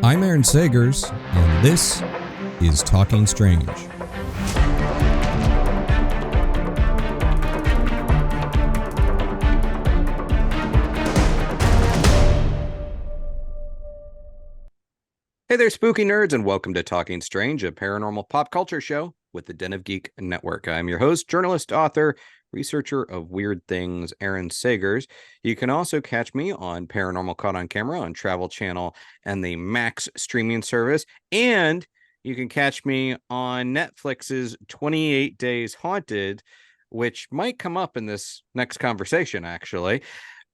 I'm Aaron Sagers, and this is Talking Strange. Hey there, spooky nerds, and welcome to Talking Strange, a paranormal pop culture show with the Den of Geek Network. I'm your host, journalist, author, researcher of weird things, Aaron Sagers. You can also catch me on Paranormal Caught on Camera on Travel Channel and the Max streaming service. And you can catch me on Netflix's 28 Days Haunted, which might come up in this next conversation, actually.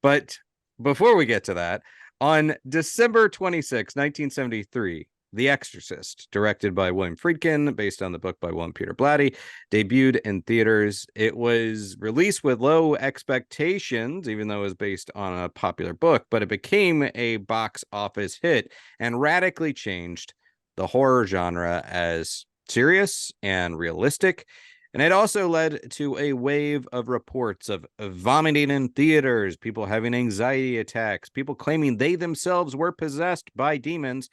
But before we get to that, on December 26, 1973, The Exorcist, directed by William Friedkin, based on the book by William Peter Blatty, debuted in theaters. It was released with low expectations, even though it was based on a popular book, but it became a box office hit and radically changed the horror genre as serious and realistic. And it also led to a wave of reports of vomiting in theaters, people having anxiety attacks, people claiming they themselves were possessed by demons.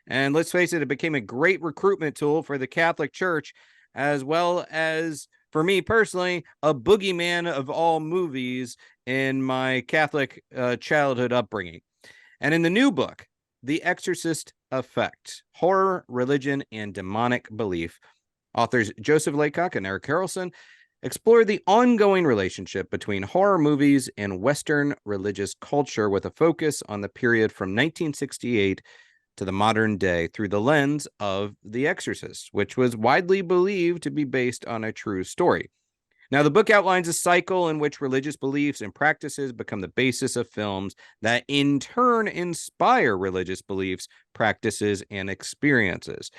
And let's face it, it became a great recruitment tool for the Catholic Church, as well as, for me personally, a boogeyman of all movies in my Catholic childhood upbringing. And in the new book, The Exorcist Effect, Horror, Religion, and Demonic Belief, authors Joseph Laycock and Eric Harrelson explore the ongoing relationship between horror movies and Western religious culture with a focus on the period from 1968 to the modern day through the lens of The Exorcist, which was widely believed to be based on a true story. Now, the book outlines a cycle in which religious beliefs and practices become the basis of films that in turn inspire religious beliefs, practices, and experiences.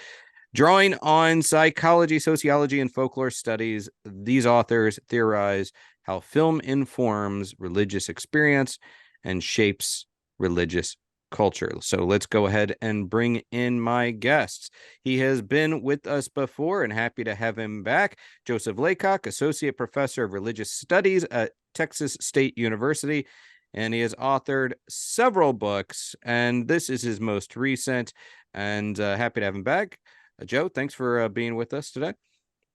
Drawing on psychology, sociology, and folklore studies, these authors theorize how film informs religious experience and shapes religious culture. So let's go ahead and bring in my guests. He has been with us before and happy to have him back. Joseph Laycock, Associate Professor of Religious Studies at Texas State University, and he has authored several books, and this is his most recent, and happy to have him back. Joe, thanks for being with us today.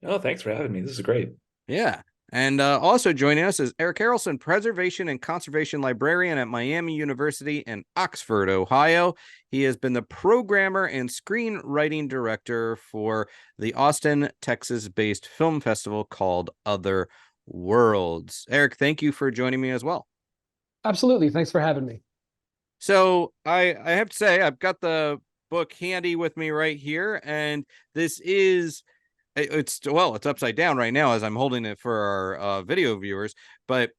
Oh, thanks for having me. This is great. Yeah. And also joining us is Eric Harrelson, Preservation and Conservation Librarian at Miami University in Oxford, Ohio. He has been the programmer and screenwriting director for the Austin, Texas-based film festival called Other Worlds. Eric, thank you for joining me as well. Absolutely. Thanks for having me. So I have to say, I've got the book handy with me right here, and this is it's upside down right now as I'm holding it for our video viewers, but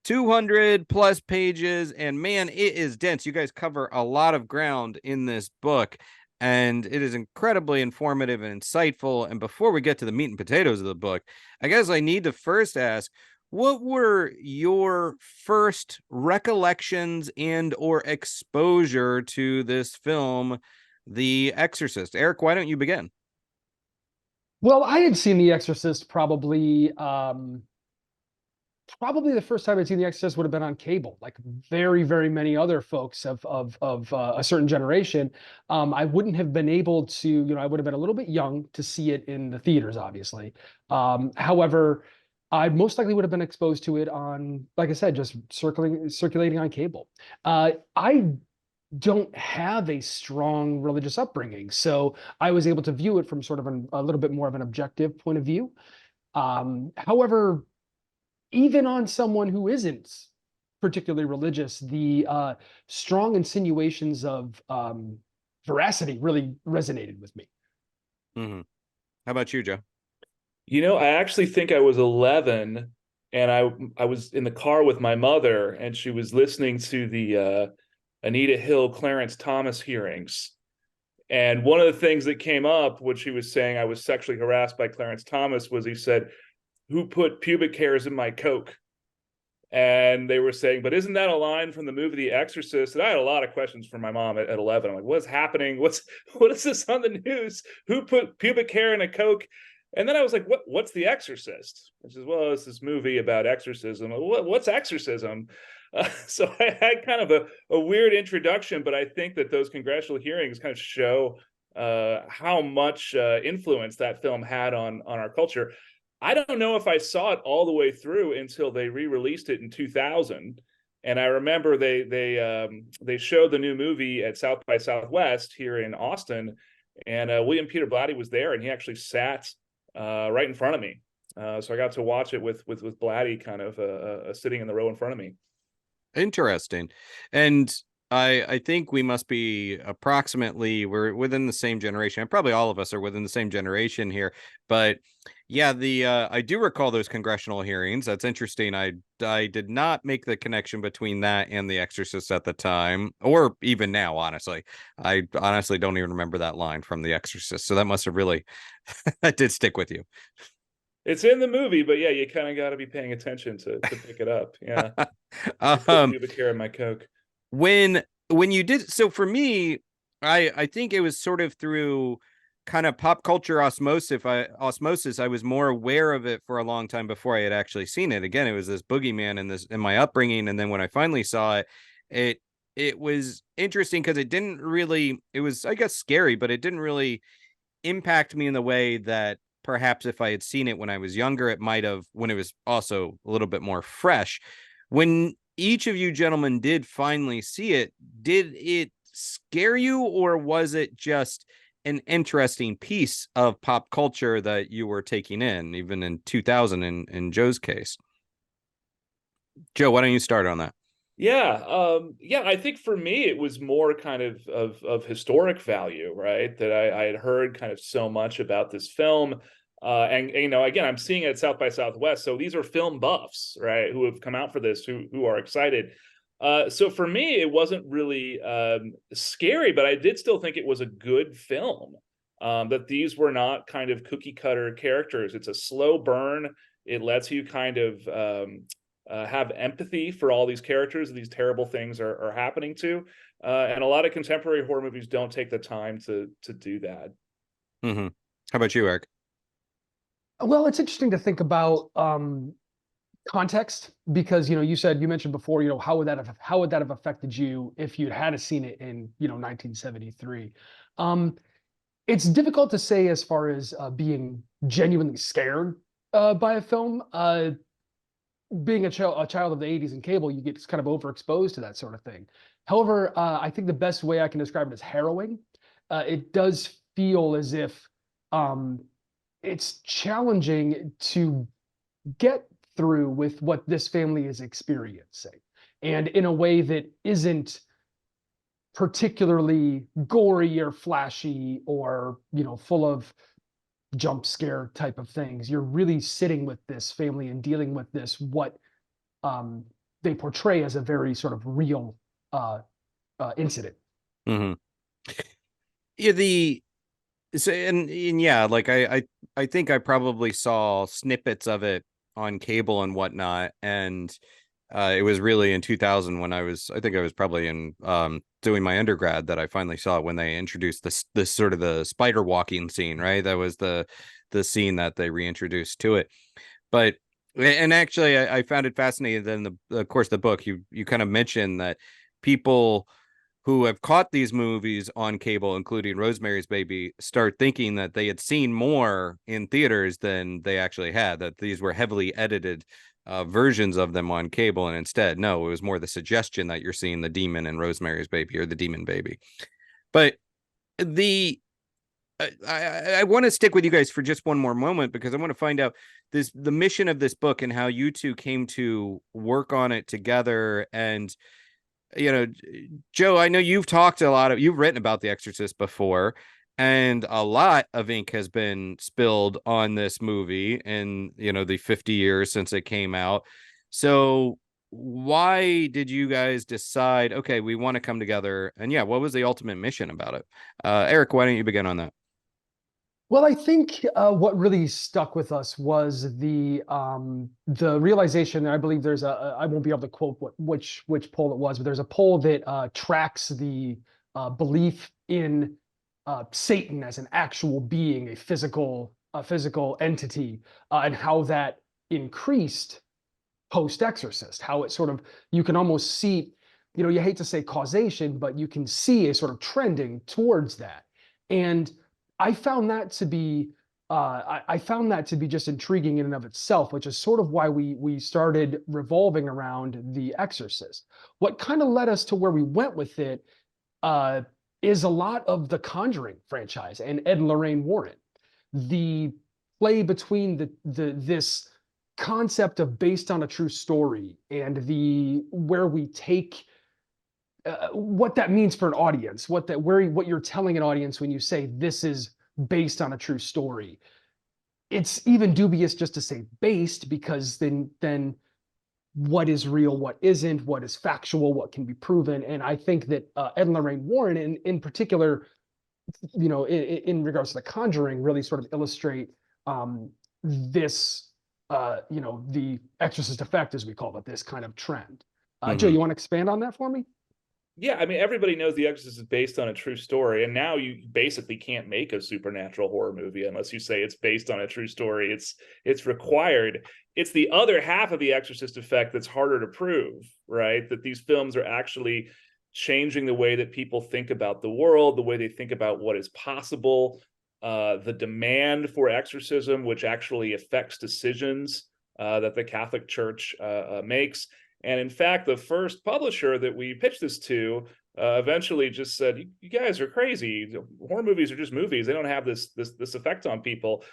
200 plus pages, and man, it is dense. You guys cover a lot of ground in this book, and it is incredibly informative and insightful. And before we get to the meat and potatoes of the book, I guess I need to first ask, what were your first recollections and or exposure to this film, The Exorcist? Eric, why don't you begin? Well, I had seen The Exorcist probably the first time I'd seen The Exorcist would have been on cable, like very, very many other folks of a certain generation. I wouldn't have been able to, I would have been a little bit young to see it in the theaters, obviously. However, I most likely would have been exposed to it on, like I said, just circulating on cable. I don't have a strong religious upbringing, so I was able to view it from sort of a little bit more of an objective point of view. However, even on someone who isn't particularly religious, the strong insinuations of veracity really resonated with me. Mm-hmm. How about you, Joe? I actually think I was 11, and I was in the car with my mother, and she was listening to the Anita Hill, Clarence Thomas hearings. And one of the things that came up, which he was saying I was sexually harassed by Clarence Thomas, was he said, "Who put pubic hairs in my Coke?" And they were saying, but isn't that a line from the movie The Exorcist? And I had a lot of questions from my mom at 11. I'm like, what's happening? What is this on the news? Who put pubic hair in a Coke? And then I was like, what's The Exorcist? She says, well, it's this movie about exorcism. What's exorcism? So I had kind of a weird introduction, but I think that those congressional hearings kind of show how much influence that film had on our culture. I don't know if I saw it all the way through until they re-released it in 2000. And I remember they showed the new movie at South by Southwest here in Austin, and William Peter Blatty was there, and he actually sat right in front of me. So I got to watch it with Blatty kind of sitting in the row in front of me. Interesting. And I think we must be we're within the same generation. Probably all of us are within the same generation here. But yeah, I do recall those congressional hearings. That's interesting. I did not make the connection between that and The Exorcist at the time, or even now, honestly. I honestly don't even remember that line from The Exorcist. So that must have really that did stick with you. It's in the movie, but yeah, you kind of got to be paying attention to pick it up. Yeah. Do the care of my Coke. When you did, so for me, I think it was sort of through kind of pop culture osmosis. I was more aware of it for a long time before I had actually seen it. Again, it was this boogeyman in my upbringing, and then when I finally saw it, it was interesting because it was, I guess, scary, but it didn't really impact me in the way that perhaps if I had seen it when I was younger, it might have, when it was also a little bit more fresh. When each of you gentlemen did finally see it, did it scare you, or was it just an interesting piece of pop culture that you were taking in, even in 2000 in Joe's case? Joe, why don't you start on that? Yeah, I think for me it was more kind of historic value, right? That I had heard kind of so much about this film. And you know, again, I'm seeing it at South by Southwest. So these are film buffs, right, who have come out for this, who are excited. So for me, it wasn't really scary, but I did still think it was a good film. That these were not kind of cookie cutter characters. It's a slow burn. It lets you kind of have empathy for all these characters and these terrible things are happening to. And a lot of contemporary horror movies don't take the time to do that. Mm-hmm. How about you, Eric? Well, it's interesting to think about context, because you mentioned before, how would that have affected you if you'd had seen it in 1973. It's difficult to say as far as being genuinely scared by a film. Being a child of the 80s and cable, you get kind of overexposed to that sort of thing. However, I think the best way I can describe it is harrowing. It does feel as if it's challenging to get through with what this family is experiencing, and in a way that isn't particularly gory or flashy or full of jump scare type of things. You're really sitting with this family and dealing with what they portray as a very sort of real incident. Mm-hmm. Yeah, yeah, like I think I probably saw snippets of it on cable and whatnot, and it was really in 2000 when I think I was probably in doing my undergrad that I finally saw it, when they introduced this sort of the spider walking scene, right? That was the scene that they reintroduced to it. But and actually I found it fascinating that in of course the book you kind of mentioned that people who have caught these movies on cable, including Rosemary's Baby, start thinking that they had seen more in theaters than they actually had, that these were heavily edited versions of them on cable. And instead, no, it was more the suggestion that you're seeing the demon in Rosemary's Baby, or the demon baby. But I want to stick with you guys for just one more moment, because I want to find out the mission of this book and how you two came to work on it together. And Joe, I know you've written about The Exorcist before, and a lot of ink has been spilled on this movie in, the 50 years since it came out. So why did you guys decide, okay, we want to come together? And yeah, what was the ultimate mission about it? Eric, why don't you begin on that? Well, I think what really stuck with us was the realization. I believe there's I won't be able to quote which poll it was, but there's a poll that tracks the belief in Satan as an actual being, a physical entity, and how that increased post-Exorcist, how it sort of, you can almost see, you hate to say causation, but you can see a sort of trending towards that. And I found that to be, I found that to be just intriguing in and of itself, which is sort of why we started revolving around The Exorcist. What kind of led us to where we went with it is a lot of the Conjuring franchise and Ed and Lorraine Warren. The play between this concept of based on a true story and where we take what that means for an audience, what you're telling an audience when you say this is based on a true story. It's even dubious just to say based, because then what is real, what isn't, what is factual, what can be proven. And I think that Ed and Lorraine Warren, in particular, in regards to The Conjuring, really sort of illustrate this, the Exorcist Effect, as we call it, this kind of trend. Joe, you want to expand on that for me? Yeah, I mean, everybody knows The Exorcist is based on a true story, and now you basically can't make a supernatural horror movie unless you say it's based on a true story. It's required. It's the other half of The Exorcist Effect that's harder to prove, right? That these films are actually changing the way that people think about the world, the way they think about what is possible, the demand for exorcism, which actually affects decisions that the Catholic Church makes. And in fact, the first publisher that we pitched this to eventually just said, "You guys are crazy. Horror movies are just movies. They don't have this effect on people."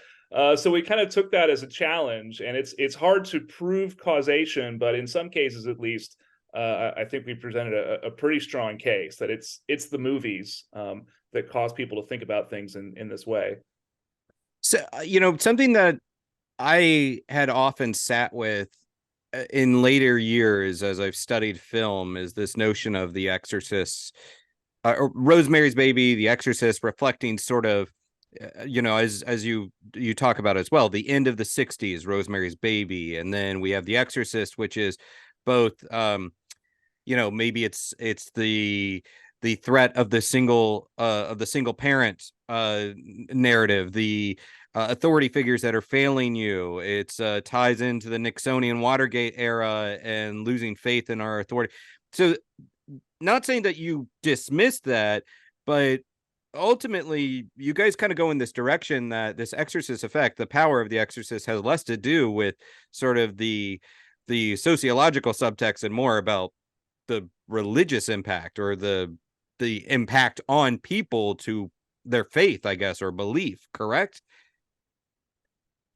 So we kind of took that as a challenge, and it's hard to prove causation, but in some cases, at least, I think we presented a pretty strong case that it's the movies that cause people to think about things in this way. So, something that I had often sat with in later years as I've studied film is this notion of The Exorcist, or Rosemary's Baby, The Exorcist, reflecting sort of, as you talk about as well, the end of the 60s, Rosemary's Baby, and then we have The Exorcist, which is both, maybe it's the threat of the single parent narrative, the authority figures that are failing you. It's ties into the Nixonian Watergate era and losing faith in our authority. So, not saying that you dismiss that, but ultimately you guys kind of go in this direction that this Exorcist Effect, the power of The Exorcist, has less to do with sort of the sociological subtext and more about the religious impact, or the impact on people to their faith, I guess, or belief. Correct?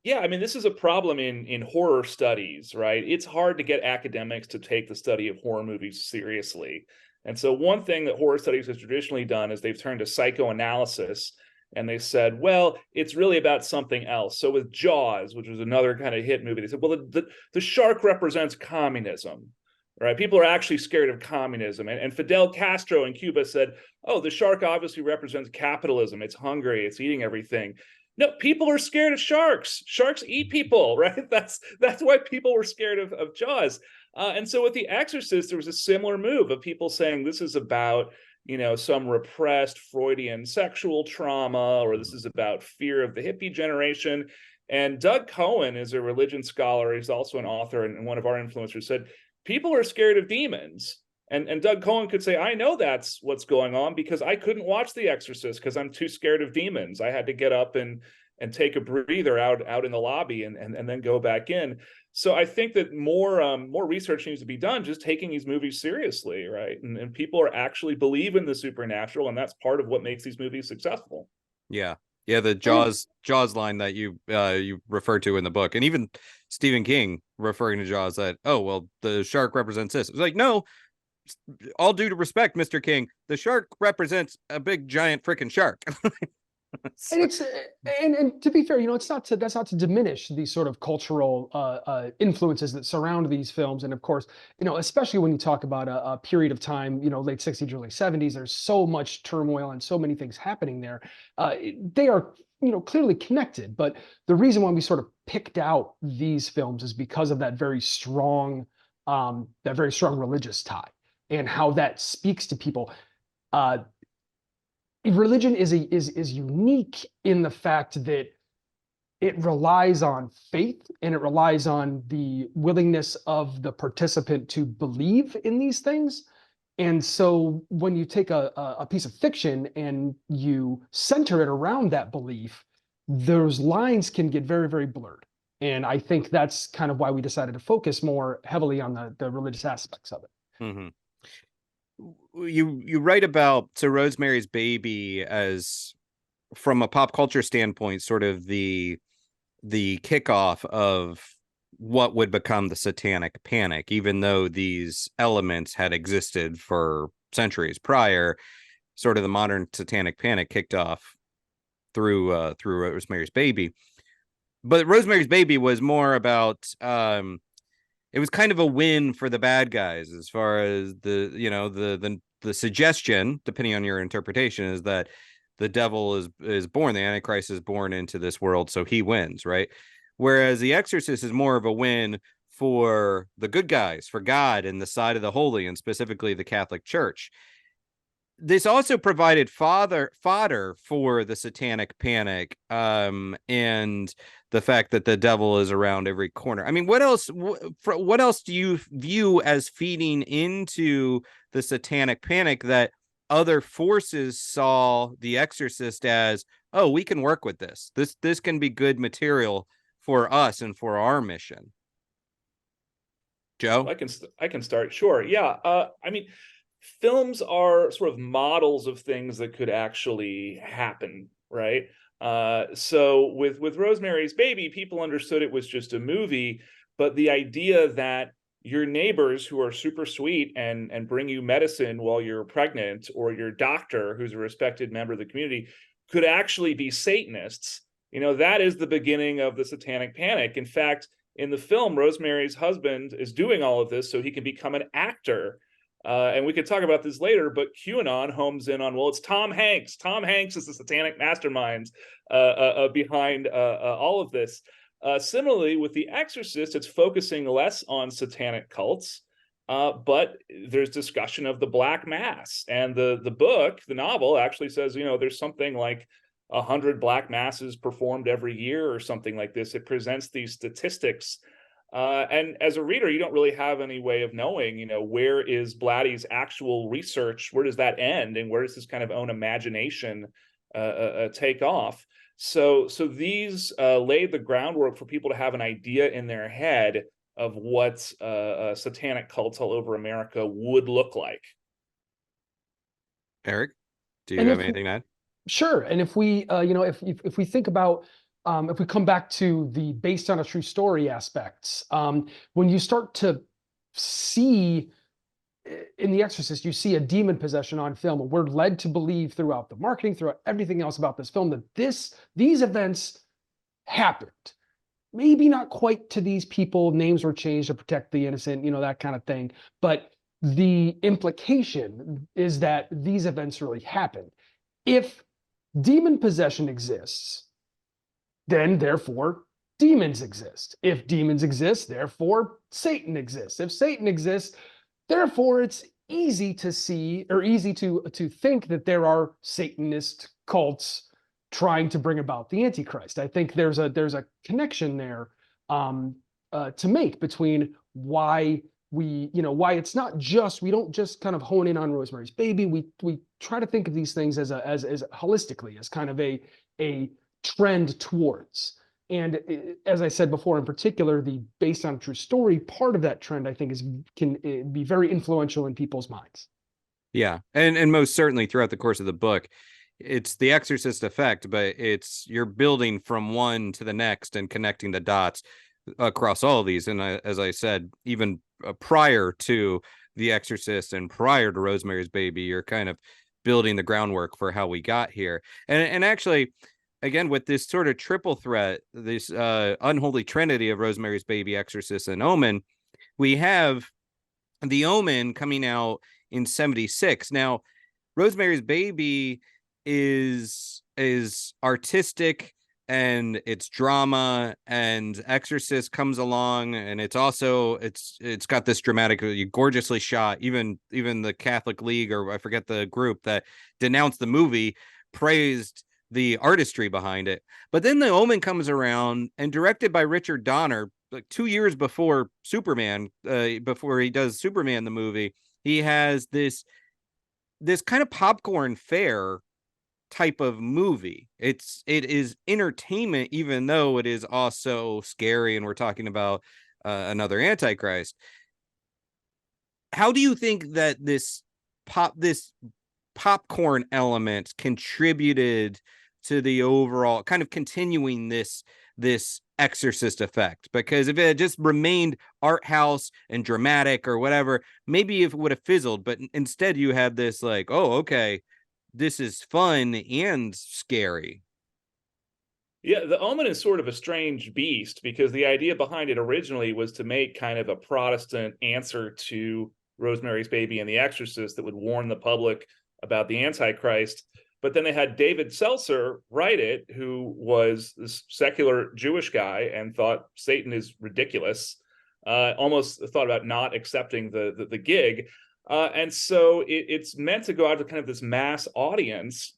Yeah, I mean, this is a problem in horror studies, right? It's hard to get academics to take the study of horror movies seriously. And so one thing that horror studies has traditionally done is they've turned to psychoanalysis, and they said, well, it's really about something else. So with Jaws, which was another kind of hit movie, they said, well, the shark represents communism, right? People are actually scared of communism. And Fidel Castro in Cuba said, oh, the shark obviously represents capitalism. It's hungry. It's eating everything. No, people are scared of sharks. Sharks eat people, right? That's why people were scared of Jaws. And so with The Exorcist, there was a similar move of people saying this is about, some repressed Freudian sexual trauma, or this is about fear of the hippie generation. And Doug Cohen is a religion scholar. He's also an author, and one of our influencers said, people are scared of demons. And Doug Cohen could say, I know that's what's going on because I couldn't watch The Exorcist because I'm too scared of demons. I had to get up and take a breather out in the lobby and then go back in. So I think that more research needs to be done, just taking these movies seriously, right? And people are actually believe in the supernatural, and that's part of what makes these movies successful. Yeah. Yeah, the Jaws line that you referred to in the book, and even Stephen King referring to Jaws, that, oh, well, the shark represents this. It's like, no, all due to respect, Mr. King, the shark represents a big giant freaking shark. And it's and to be fair, that's not to diminish these sort of cultural influences that surround these films. And of course, especially when you talk about a period of time, late 60s, early 70s, there's so much turmoil and so many things happening there. They are, clearly connected. But the reason why we sort of picked out these films is because of that very strong religious tie and how that speaks to people. Religion is unique in the fact that it relies on faith, and it relies on the willingness of the participant to believe in these things. And so when you take a piece of fiction and you center it around that belief, those lines can get very, very blurred. And I think that's kind of why we decided to focus more heavily on the religious aspects of it. Mm-hmm. You write about Rosemary's Baby as, from a pop culture standpoint, sort of the kickoff of what would become the Satanic Panic, even though these elements had existed for centuries prior. Sort of the modern Satanic Panic kicked off through Rosemary's Baby. But Rosemary's Baby was more about it was kind of a win for the bad guys, as far as the suggestion, depending on your interpretation, is that the devil is born, the Antichrist is born into this world, so he wins, right? Whereas The Exorcist is more of a win for the good guys, for God and the side of the holy, and specifically the Catholic Church. This also provided fodder for the Satanic Panic, and the fact that the devil is around every corner. I mean, what else do you view as feeding into the Satanic Panic that other forces saw The Exorcist as, oh, we can work with this. This can be good material for us and for our mission? Joe? I can start. Sure. Yeah. I mean, films are sort of models of things that could actually happen, right? So with Rosemary's Baby, people understood it was just a movie, but the idea that your neighbors who are super sweet and bring you medicine while you're pregnant, or your doctor who's a respected member of the community, could actually be Satanists, that is the beginning of the Satanic Panic. In fact, in the film, Rosemary's husband is doing all of this so he can become an actor. And we could talk about this later, but QAnon homes in on, well, it's Tom Hanks. Tom Hanks is the satanic mastermind behind all of this. Similarly, with The Exorcist, it's focusing less on satanic cults, but there's discussion of the Black Mass. And the book, the novel, actually says, there's something like 100 Black Masses performed every year or something like this. It presents these statistics. And as a reader, you don't really have any way of knowing, where is Blatty's actual research? Where does that end? And where does his kind of own imagination take off? So these laid the groundwork for people to have an idea in their head of what satanic cults all over America would look like. Eric, do you have anything to add? Sure. And if we, if we think about, if we come back to the based on a true story aspects, when you start to see in The Exorcist, you see a demon possession on film, and we're led to believe throughout the marketing, throughout everything else about this film, that these events happened. Maybe not quite to these people, names were changed to protect the innocent, that kind of thing. But the implication is that these events really happened. If demon possession exists, then therefore demons exist. If demons exist, therefore Satan exists. If Satan exists, therefore it's easy to see, or easy to think, that there are Satanist cults trying to bring about the Antichrist. I think there's a connection there to make between why why it's not just, we don't just kind of hone in on Rosemary's Baby. We try to think of these things as holistically, as kind of a trend towards. And as I said before, in particular, the based on a true story part of that trend, I think, can be very influential in people's minds. Yeah, and most certainly throughout the course of the book, it's the Exorcist effect, but you're building from one to the next and connecting the dots across all of these. And as I said, even prior to The Exorcist and prior to Rosemary's Baby, you're kind of building the groundwork for how we got here. And actually, again, with this sort of triple threat, this unholy trinity of Rosemary's Baby, Exorcist, and Omen, we have the Omen coming out in 1976. Now, Rosemary's Baby is artistic and it's drama, and Exorcist comes along, and it's got this dramatic, gorgeously shot. Even the Catholic League, or I forget the group that denounced the movie, praised the artistry behind it. But then The Omen comes around, and directed by Richard Donner, like 2 years before Superman, before he does Superman the movie, he has this kind of popcorn fare type of movie. It is entertainment, even though it is also scary, and we're talking about another Antichrist. How do you think that this popcorn element contributed to the overall kind of continuing this Exorcist effect? Because if it had just remained art house and dramatic or whatever, maybe if it would have fizzled. But instead, you have this like, oh, okay, this is fun and scary. Yeah, the Omen is sort of a strange beast because the idea behind it originally was to make kind of a Protestant answer to Rosemary's Baby and The Exorcist that would warn the public about the Antichrist. But then they had David Seltzer write it, who was this secular Jewish guy and thought Satan is ridiculous, almost thought about not accepting the gig. And so it's meant to go out to kind of this mass audience.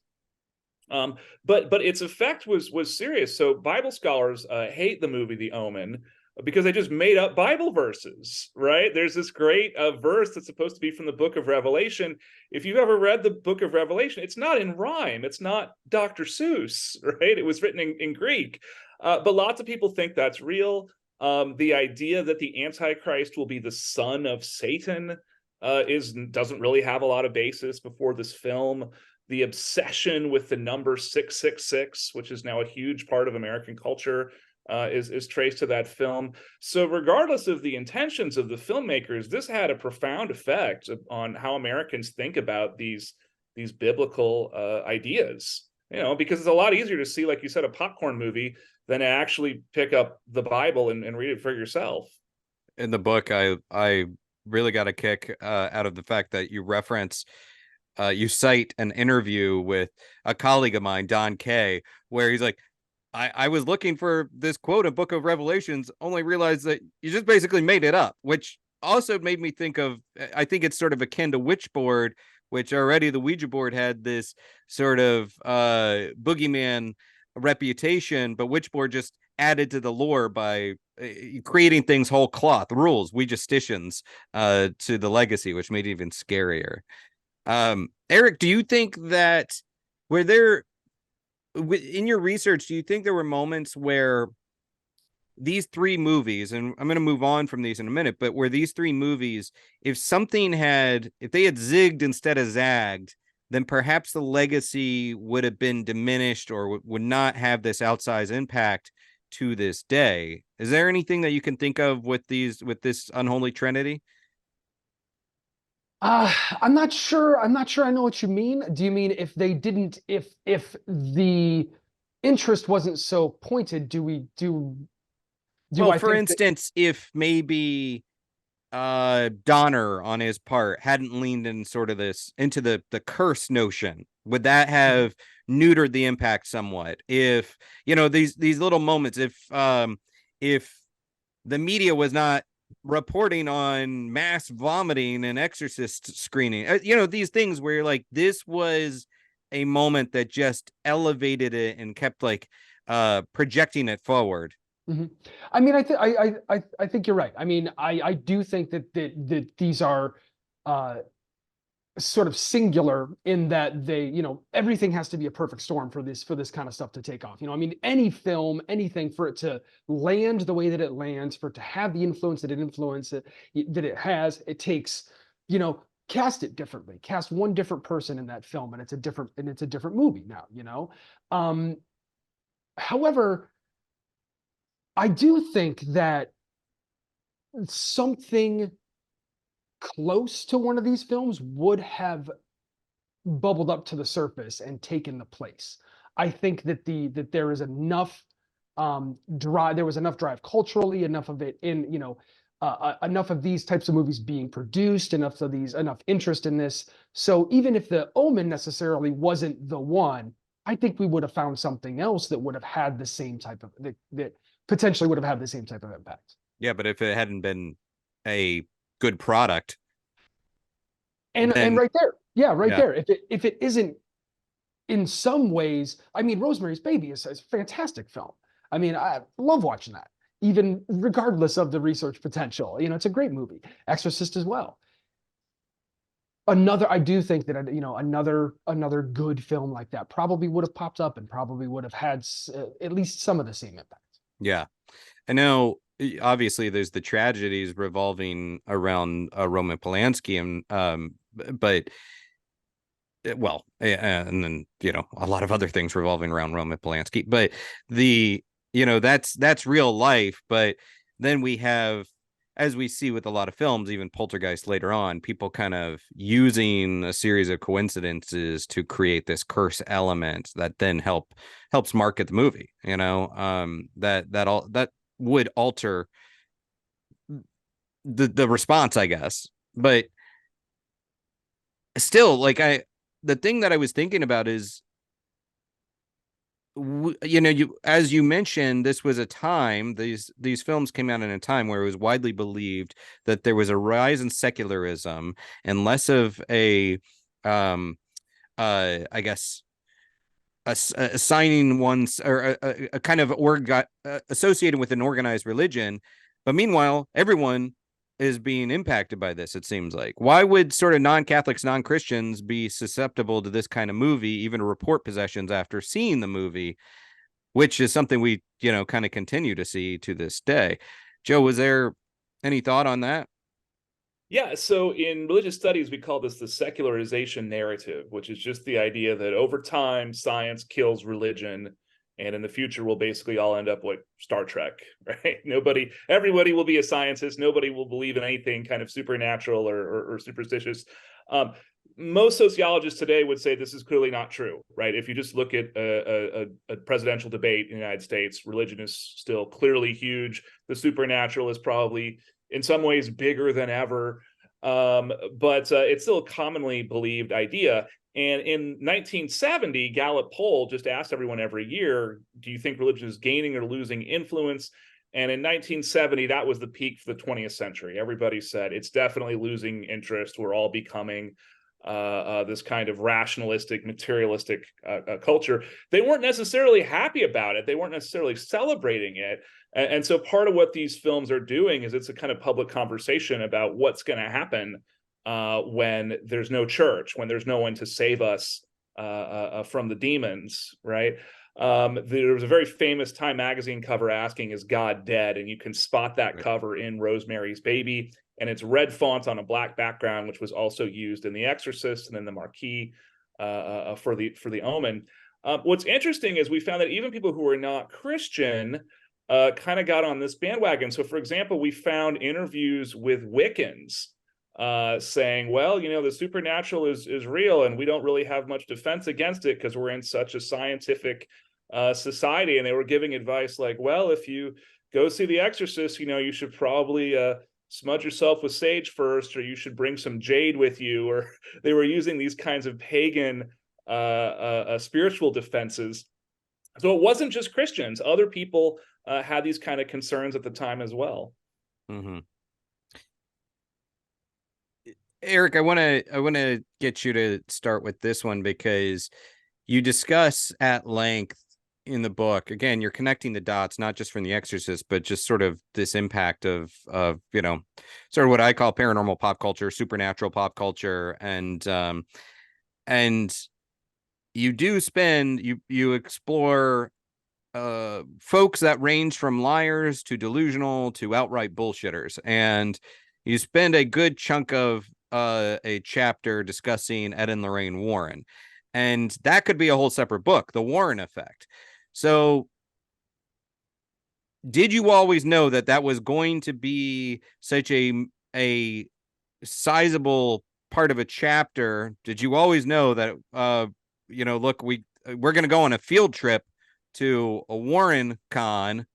But its effect was serious. So Bible scholars hate the movie The Omen because they just made up Bible verses, right? There's this great verse that's supposed to be from the book of Revelation. If you've ever read the book of Revelation, it's not in rhyme. It's not Dr. Seuss, right? It was written in Greek. But lots of people think that's real. The idea that the Antichrist will be the son of Satan doesn't really have a lot of basis before this film. The obsession with the number 666, which is now a huge part of American culture, is traced to that film. So regardless of the intentions of the filmmakers, this had a profound effect on how Americans think about these biblical ideas, because it's a lot easier to see, like you said, a popcorn movie than to actually pick up the Bible and read it for yourself. In the book, I really got a kick out of the fact that you cite an interview with a colleague of mine, Don Kay, where he's like, I was looking for this quote in Book of Revelations, only realized that you just basically made it up, which also made me think of, I think it's sort of akin to Witchboard, which already the Ouija board had this sort of boogeyman reputation, but Witchboard just added to the lore by creating things whole cloth, rules, Ouijasticians to the legacy, which made it even scarier. Eric, do you think that in your research, do you think there were moments where these three movies, and I'm going to move on from these in a minute, but where these three movies, if they had zigged instead of zagged, then perhaps the legacy would have been diminished or would not have this outsized impact to this day? Is there anything that you can think of with this unholy trinity? I'm not sure. I know what you mean. Do you mean if they didn't, if the interest wasn't so pointed, Well, I for think instance, if maybe Donner on his part hadn't leaned in sort of into the curse notion, would that have neutered the impact somewhat? If these little moments, if the media was not reporting on mass vomiting and Exorcist screening, these things where you're like, this was a moment that just elevated it and kept like projecting it forward. Mm-hmm. I mean, I think you're right. I mean, I do think that these are sort of singular in that they, everything has to be a perfect storm for this kind of stuff to take off. I mean, any film, anything, for it to land the way that it lands, for it to have the influence that it has, it takes, cast it differently, cast one different person in that film, and it's a different movie now. However, I do think that something close to one of these films would have bubbled up to the surface and taken the place. I think that there is enough drive. There was enough drive culturally, enough of it in enough of these types of movies being produced, enough interest in this. So even if The Omen necessarily wasn't the one, I think we would have found something else that would have had the same type of that potentially would have had the same type of impact. Yeah, but if it hadn't been a good product, and then right there, yeah, right yeah. there. If it isn't in some ways, I mean, Rosemary's Baby is a fantastic film. I mean, I love watching that, even regardless of the research potential. You know, it's a great movie. Exorcist as well. I do think that, you know, another good film like that probably would have popped up and probably would have had at least some of the same impact. Yeah. I know, obviously there's the tragedies revolving around Roman Polanski, and but well, and then, you know, a lot of other things revolving around Roman Polanski, but you know, that's real life. But then we have, as we see with a lot of films, even Poltergeist later on, people kind of using a series of coincidences to create this curse element that then helps market the movie, you know, that would alter the response, I guess. But still, like, the thing that I was thinking about is, you know, as you mentioned, this was a time, these films came out in a time where it was widely believed that there was a rise in secularism and less of a I guess assigning one's, or a kind of associated with an organized religion. But meanwhile, everyone is being impacted by this, it seems like. Why would sort of non-Catholics, non-Christians be susceptible to this kind of movie, even to report possessions after seeing the movie, which is something we, you know, kind of continue to see to this day? Joe, was there any thought on that? Yeah, so in religious studies, we call this the secularization narrative, which is just the idea that over time, science kills religion, and in the future, we'll basically all end up like Star Trek, right? Everybody will be a scientist. Nobody will believe in anything kind of supernatural or superstitious. Most sociologists today would say this is clearly not true, right? If you just look at a presidential debate in the United States, religion is still clearly huge. The supernatural is probably in some ways bigger than ever, but it's still a commonly believed idea. And in 1970, Gallup poll just asked everyone every year, do you think religion is gaining or losing influence? And in 1970, that was the peak for the 20th century. Everybody said it's definitely losing interest. We're all becoming this kind of rationalistic, materialistic culture. They weren't necessarily happy about it. They weren't necessarily celebrating it. And so part of what these films are doing is it's a kind of public conversation about what's going to happen when there's no church, when there's no one to save us from the demons, right? There was a very famous Time magazine cover asking, is God dead? And you can spot that cover in Rosemary's Baby. And it's red font on a black background, which was also used in The Exorcist and in the marquee for the Omen. What's interesting is we found that even people who were not Christian kind of got on this bandwagon. So, for example, we found interviews with Wiccans saying, well, you know, the supernatural is real, and we don't really have much defense against it because we're in such a scientific society. And they were giving advice like, well, if you go see The Exorcist, you know, you should probably smudge yourself with sage first, or you should bring some jade with you. Or they were using these kinds of pagan spiritual defenses. So it wasn't just Christians. Other people had these kind of concerns at the time as well. Mm-hmm. Eric, I want to get you to start with this one, because you discuss at length in the book, again, you're connecting the dots, not just from The Exorcist, but just sort of this impact of, you know, sort of what I call paranormal pop culture, supernatural pop culture. And you do you explore folks that range from liars to delusional to outright bullshitters. And you spend a good chunk of a chapter discussing Ed and Lorraine Warren. And that could be a whole separate book, The Warren Effect. So did you always know that that was going to be such a sizable part of a chapter? Did you always know that, you know, look, we're going to go on a field trip to a Warren con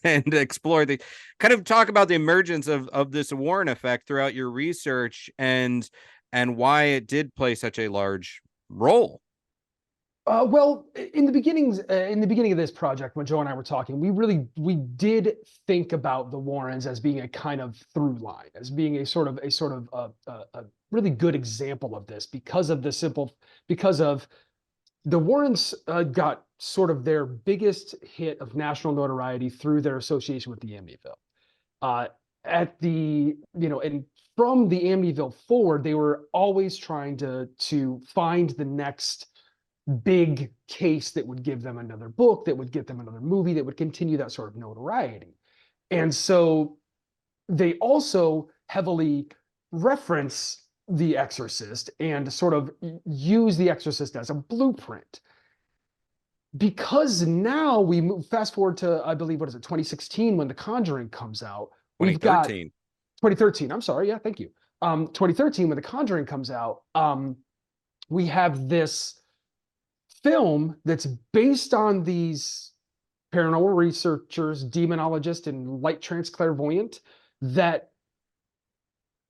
and explore the kind of talk about the emergence of this Warren effect throughout your research and why it did play such a large role? Well, in the beginning of this project, when Joe and I were talking, we did think about the Warrens as being a kind of through line, as being a sort of a really good example of this because of the Warrens got sort of their biggest hit of national notoriety through their association with the Amityville. Uh, at the, and from the Amityville forward, they were always trying to find the next big case that would give them another book, that would get them another movie, that would continue that sort of notoriety. And so they also heavily reference The Exorcist and sort of use The Exorcist as a blueprint. Because now we move fast forward to, I believe, what is it, 2016, when The Conjuring comes out. We've got 2013. I'm sorry. Yeah, thank you. 2013, when The Conjuring comes out, we have this film that's based on these paranormal researchers, demonologist, and light trance clairvoyant that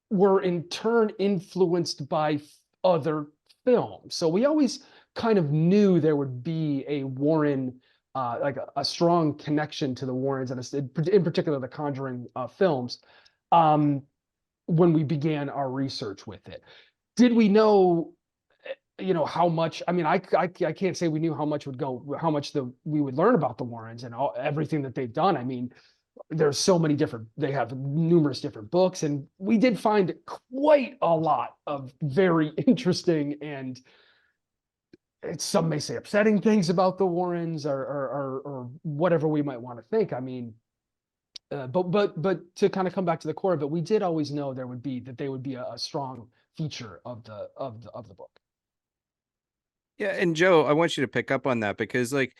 were in turn influenced by other films. So we always kind of knew there would be a Warren, like a strong connection to the Warrens, and in particular the Conjuring films, when we began our research with it. Did we know, how much? I mean, I can't say we knew how much we would learn about the Warrens and everything that they've done. I mean, there's so many different, they have numerous different books, and we did find quite a lot of very interesting and, some may say, upsetting things about the Warrens, or whatever we might want to think. I mean, but to kind of come back to the core of it, we did always know they would be a strong feature of the book. Yeah, and Joe, I want you to pick up on that, because like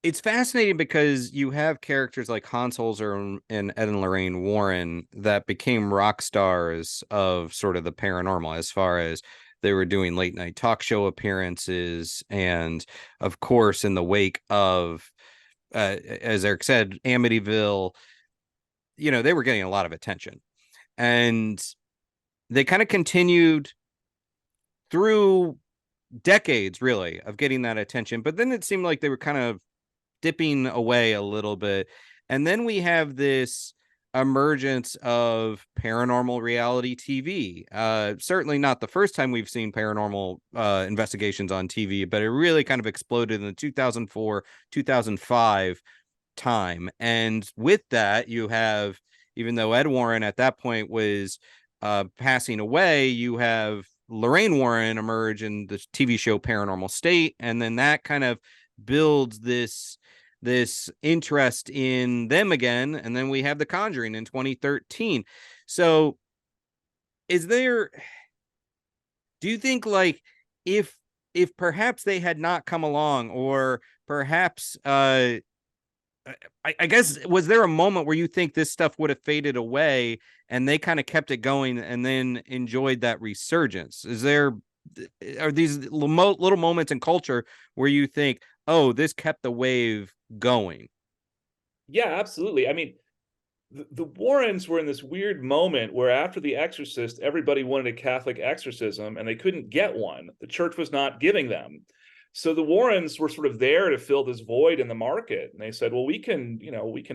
it's fascinating, because you have characters like Hans Holzer and Ed and Lorraine Warren that became rock stars of sort of the paranormal, as far as they were doing late night talk show appearances. And of course, in the wake of, as Eric said, Amityville, they were getting a lot of attention. And they kind of continued through decades, really, of getting that attention. But then it seemed like they were kind of dipping away a little bit. And then we have this emergence of paranormal reality TV. Certainly not the first time we've seen paranormal investigations on TV, but it really kind of exploded in the 2004, 2005 time. And with that, you have, even though Ed Warren at that point was passing away, you have Lorraine Warren emerge in the TV show Paranormal State, and then that kind of builds this interest in them again. And then we have The Conjuring in 2013. So do you think, like, if perhaps they had not come along, or perhaps I guess, was there a moment where you think this stuff would have faded away and they kind of kept it going and then enjoyed that resurgence? Are these little moments in culture where you think, oh, this kept the wave going? Yeah, absolutely. I mean, the Warrens were in this weird moment where, after The Exorcist, everybody wanted a Catholic exorcism and they couldn't get one. The church was not giving them. So the Warrens were sort of there to fill this void in the market. And they said, well, we can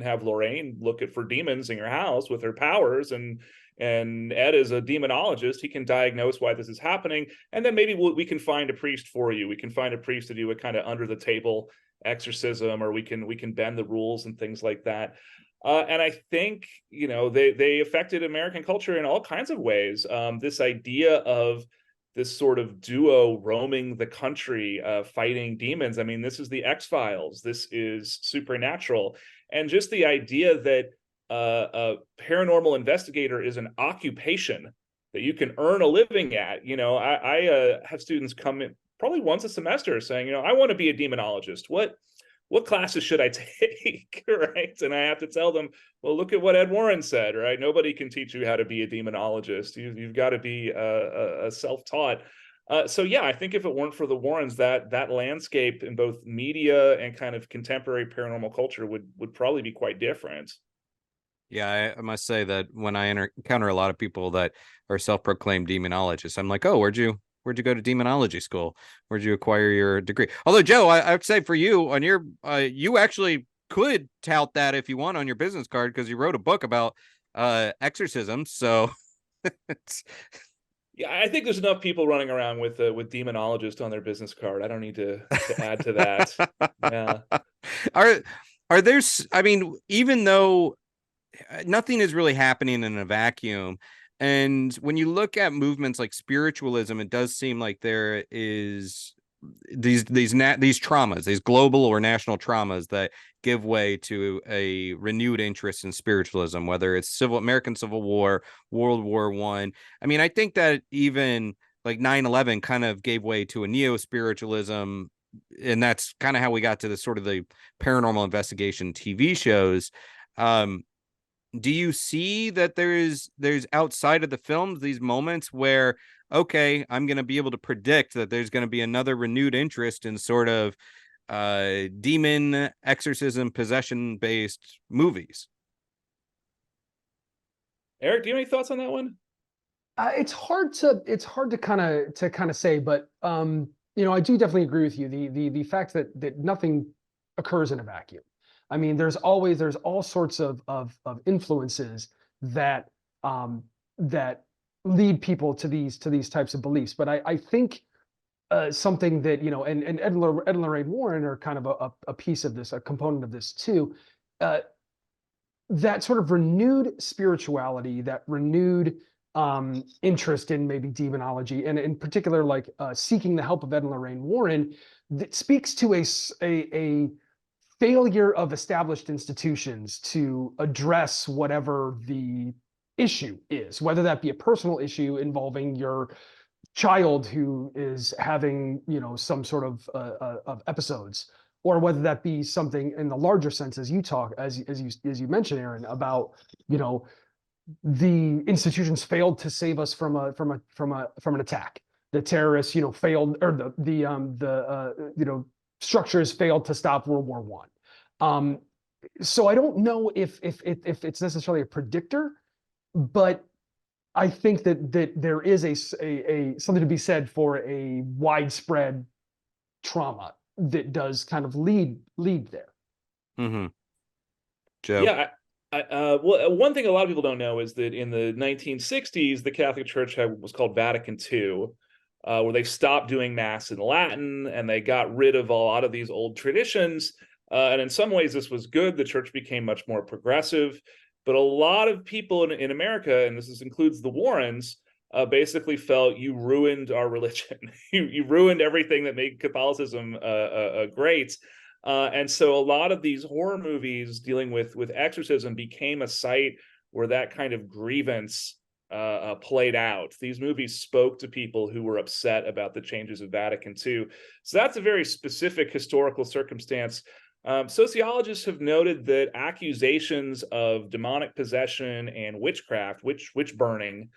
have Lorraine look for demons in your house with her powers, and Ed is a demonologist. He can diagnose why this is happening. And then maybe we can find a priest for you. We can find a priest to do a kind of under the table exorcism, or we can bend the rules and things like that. And I think, they affected American culture in all kinds of ways. This idea of this sort of duo roaming the country, fighting demons. I mean, this is the X-Files. This is Supernatural. And just the idea that a paranormal investigator is an occupation that you can earn a living at. I have students come in probably once a semester saying, I want to be a demonologist. What classes should I take? Right. And I have to tell them, well, look at what Ed Warren said, right? Nobody can teach you how to be a demonologist. You've got to be a self-taught. So yeah, I think if it weren't for the Warrens, that landscape in both media and kind of contemporary paranormal culture would probably be quite different. Yeah, I must say that when I encounter a lot of people that are self-proclaimed demonologists, I'm like, oh, where'd you go to demonology school? Where'd you acquire your degree? Although, Joe, I would say for you, on your you actually could tout that if you want on your business card, because you wrote a book about exorcism. So Yeah, I think there's enough people running around with demonologist on their business card. I don't need to add to that. Yeah. are I mean, even though nothing is really happening in a vacuum, and when you look at movements like spiritualism, it does seem like there is these traumas, these global or national traumas that give way to a renewed interest in spiritualism, whether it's American Civil War, World War One. I mean, I think that even like 9/11 kind of gave way to a neo-spiritualism, and that's kind of how we got to the sort of the paranormal investigation TV shows. Um, do you see that there's outside of the films these moments where, okay, I'm going to be able to predict that there's going to be another renewed interest in sort of demon exorcism possession based movies? Eric, do you have any thoughts on that one? It's hard to kind of say, but I do definitely agree with you. The fact that nothing occurs in a vacuum. I mean, there's all sorts of influences that that lead people to these types of beliefs. But I think something that and Ed and Lorraine Warren are kind of a piece of this, a component of this too. Uh, that sort of renewed spirituality, that renewed interest in maybe demonology, and in particular, like seeking the help of Ed and Lorraine Warren, that speaks to a failure of established institutions to address whatever the issue is, whether that be a personal issue involving your child who is having some sort of episodes, or whether that be something in the larger sense, as you talk as you mentioned, Aaron, about the institutions failed to save us from an attack. The terrorists failed, or the structures failed to stop World War One. So I don't know if it's necessarily a predictor, but I think that there is a something to be said for a widespread trauma that does kind of lead there. Mm-hmm. Joe? Yeah, well, one thing a lot of people don't know is that in the 1960s, the Catholic Church was called Vatican II, where they stopped doing Mass in Latin and they got rid of a lot of these old traditions. And in some ways, this was good. The church became much more progressive. But a lot of people in America, and includes the Warrens, basically felt you ruined our religion. you ruined everything that made Catholicism great. And so a lot of these horror movies dealing with exorcism became a site where that kind of grievance played out. These movies spoke to people who were upset about the changes of Vatican II. So that's a very specific historical circumstance. Sociologists have noted that accusations of demonic possession and witchcraft, witch burning,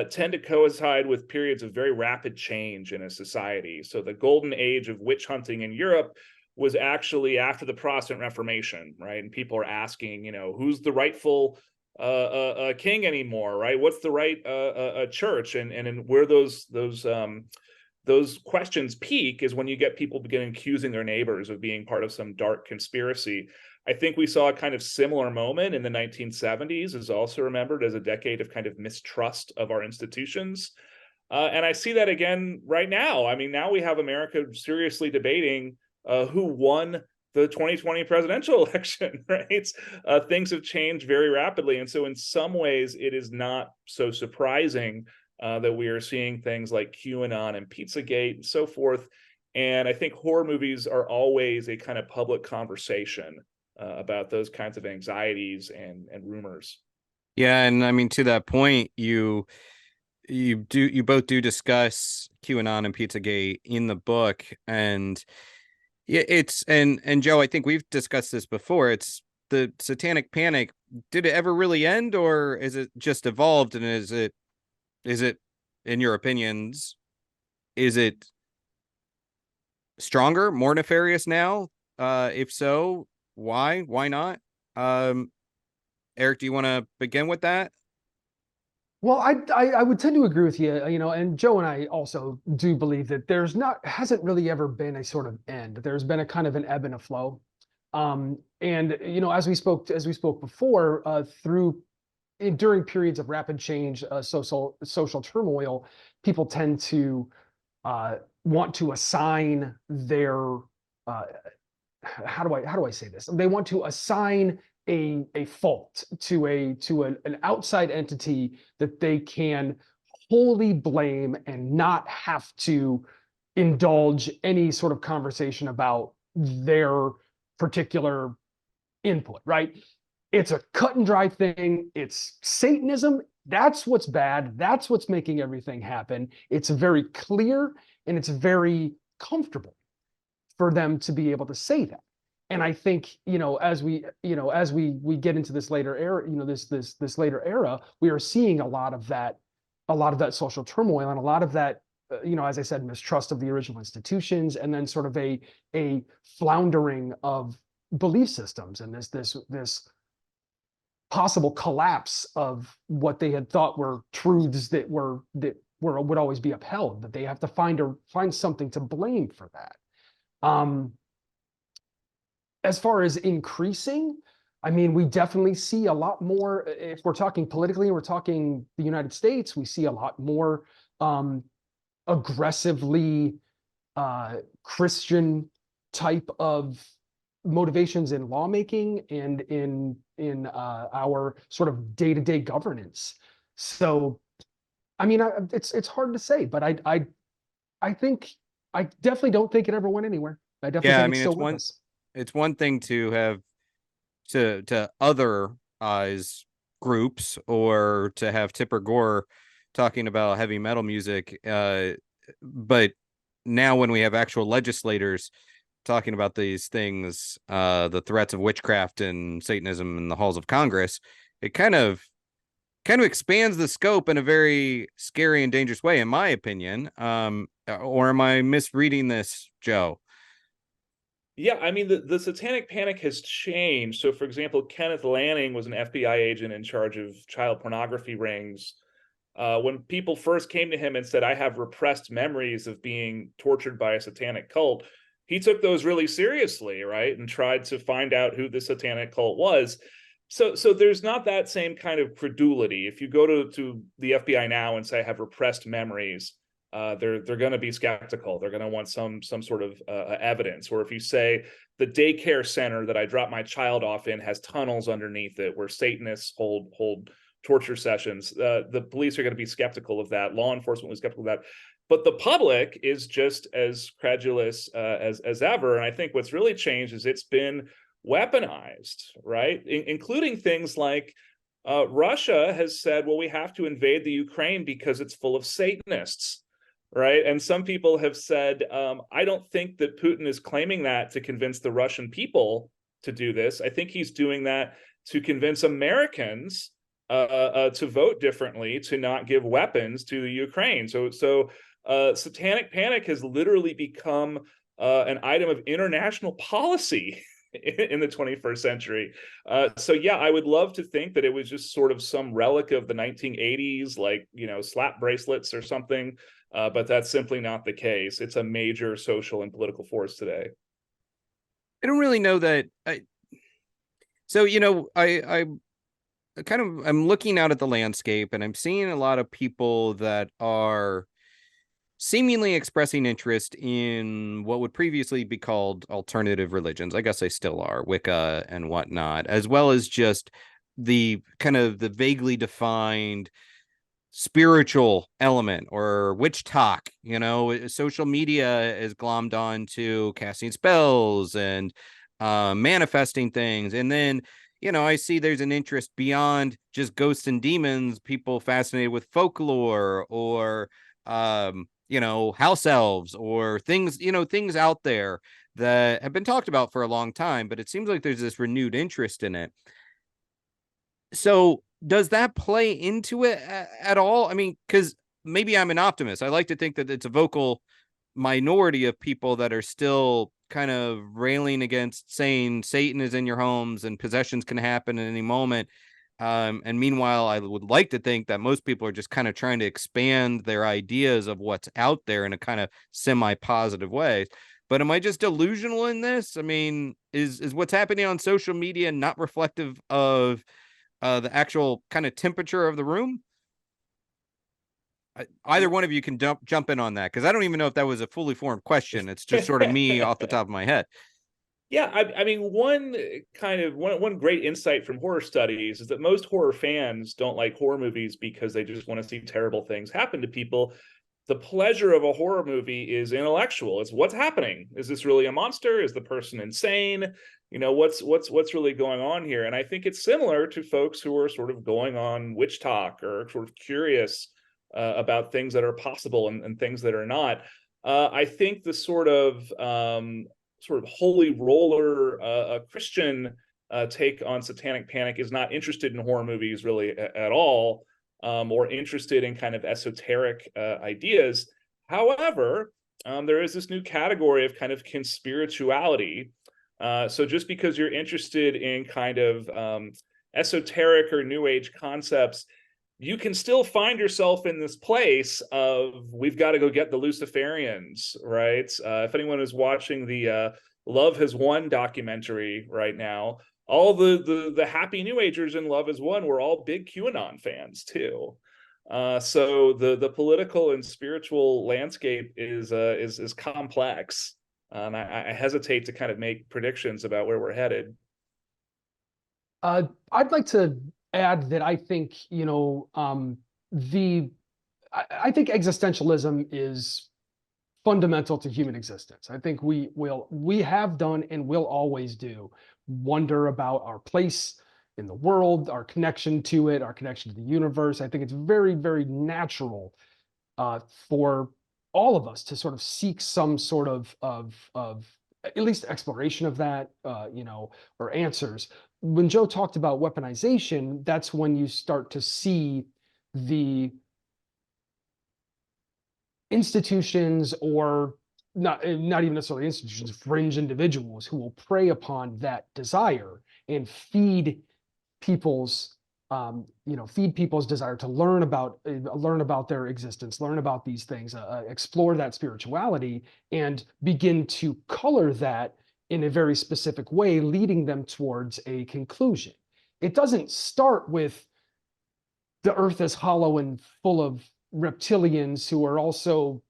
tend to coincide with periods of very rapid change in a society. So the golden age of witch hunting in Europe was actually after the Protestant Reformation, right? And people are asking, who's the rightful king anymore, right? What's the right church? And where those questions peak is when you get people begin accusing their neighbors of being part of some dark conspiracy. I think we saw a kind of similar moment in the 1970s, is also remembered as a decade of kind of mistrust of our institutions. And I see that again right now. I mean, now we have America seriously debating who won the 2020 presidential election, right? Things have changed very rapidly. And so in some ways, it is not so surprising that we are seeing things like QAnon and Pizzagate and so forth. And I think horror movies are always a kind of public conversation about those kinds of anxieties and rumors. Yeah, and I mean, to that point, you both do discuss QAnon and Pizzagate in the book, and yeah, it's and Joe, I think we've discussed this before. It's the satanic panic. Did it ever really end, or is it just evolved? And is it, in your opinions, is it stronger, more nefarious now? If so, why? Why not? Eric, do you want to begin with that? Well, I would tend to agree with you, and Joe and I also do believe that hasn't really ever been a sort of end. There's been a kind of an ebb and a flow. And as we spoke before, through during periods of rapid change, social turmoil, people tend to want to assign their how do I say this? They want to assign a fault to an outside entity that they can wholly blame and not have to indulge any sort of conversation about their particular input, right? It's a cut and dry thing. It's Satanism. That's what's bad. That's what's making everything happen. It's very clear and it's very comfortable for them to be able to say that. And I think, as we get into this later era, this later era, we are seeing a lot of that social turmoil and a lot of that, as I said, mistrust of the original institutions, and then sort of a floundering of belief systems, and this possible collapse of what they had thought were truths that would always be upheld, that they have to find something to blame for that. As far as increasing, I mean, we definitely see a lot more. If we're talking politically and we're talking the United States, we see a lot more aggressively Christian type of motivations in lawmaking and in our sort of day-to-day governance. So, I mean, it's hard to say, but I think I definitely don't think it ever went anywhere. I definitely think it's still with us. It's one thing to have to other groups, or to have Tipper Gore talking about heavy metal music, but now when we have actual legislators talking about these things, the threats of witchcraft and Satanism in the halls of Congress, it kind of expands the scope in a very scary and dangerous way, in my opinion. Or am I misreading this, Joe? Yeah, I mean, the satanic panic has changed. So, for example, Kenneth Lanning was an FBI agent in charge of child pornography rings. When people first came to him and said, I have repressed memories of being tortured by a satanic cult, he took those really seriously, right? And tried to find out who the satanic cult was. So there's not that same kind of credulity. If you go to the FBI now and say, I have repressed memories, they're going to be skeptical. They're going to want some sort of evidence. Or if you say the daycare center that I dropped my child off in has tunnels underneath it where Satanists hold torture sessions, the police are going to be skeptical of that. Law enforcement was skeptical of that. But the public is just as credulous as ever. And I think what's really changed is it's been weaponized, right? Including things like Russia has said, well, we have to invade the Ukraine because it's full of Satanists. Right. And some people have said, I don't think that Putin is claiming that to convince the Russian people to do this. I think he's doing that to convince Americans to vote differently, to not give weapons to the Ukraine. So satanic panic has literally become an item of international policy in the 21st century. So, yeah, I would love to think that it was just sort of some relic of the 1980s, like, slap bracelets or something. But that's simply not the case. It's a major social and political force today. I don't really know that. I'm looking out at the landscape, and I'm seeing a lot of people that are seemingly expressing interest in what would previously be called alternative religions. I guess they still are, Wicca and whatnot, as well as just the kind of the vaguely defined spiritual element or witch talk. Social media is glommed on to casting spells and manifesting things. And then, I see there's an interest beyond just ghosts and demons, people fascinated with folklore or, house elves or things, things out there that have been talked about for a long time, but it seems like there's this renewed interest in it. So does that play into it at all? I mean, because maybe I'm an optimist. I like to think that it's a vocal minority of people that are still kind of railing against saying Satan is in your homes and possessions can happen at any moment. And meanwhile, I would like to think that most people are just kind of trying to expand their ideas of what's out there in a kind of semi-positive way. But am I just delusional in this? I mean, is what's happening on social media not reflective of the actual kind of temperature of the room? Either one of you can jump in on that, because I don't even know if that was a fully formed question. It's just sort of me off the top of my head. Yeah, I mean, one great insight from horror studies is that most horror fans don't like horror movies because they just want to see terrible things happen to people. The pleasure of a horror movie is intellectual. It's what's happening. Is this really a monster? Is the person insane? What's really going on here? And I think it's similar to folks who are sort of going on witch talk or sort of curious about things that are possible and things that are not. I think the sort of holy roller Christian take on satanic panic is not interested in horror movies really at all, or interested in kind of esoteric ideas. However, there is this new category of kind of conspirituality. So just because you're interested in kind of esoteric or new age concepts, you can still find yourself in this place of, we've got to go get the Luciferians, right? If anyone is watching the Love Has Won documentary right now, all the happy New Agers in Love Has Won were all big QAnon fans too. So the political and spiritual landscape is complex. I hesitate to kind of make predictions about where we're headed. I'd like to add that I think, I think existentialism is fundamental to human existence. I think we have done and will always do wonder about our place in the world, our connection to it, our connection to the universe. I think it's very, very natural for all of us to sort of seek some sort of at least exploration of that, or answers. When Joe talked about weaponization, that's when you start to see the institutions, or not even necessarily institutions, fringe individuals who will prey upon that desire and feed people's desire to learn about their existence, learn about these things, explore that spirituality, and begin to color that in a very specific way, leading them towards a conclusion. It doesn't start with the earth is hollow and full of reptilians who are also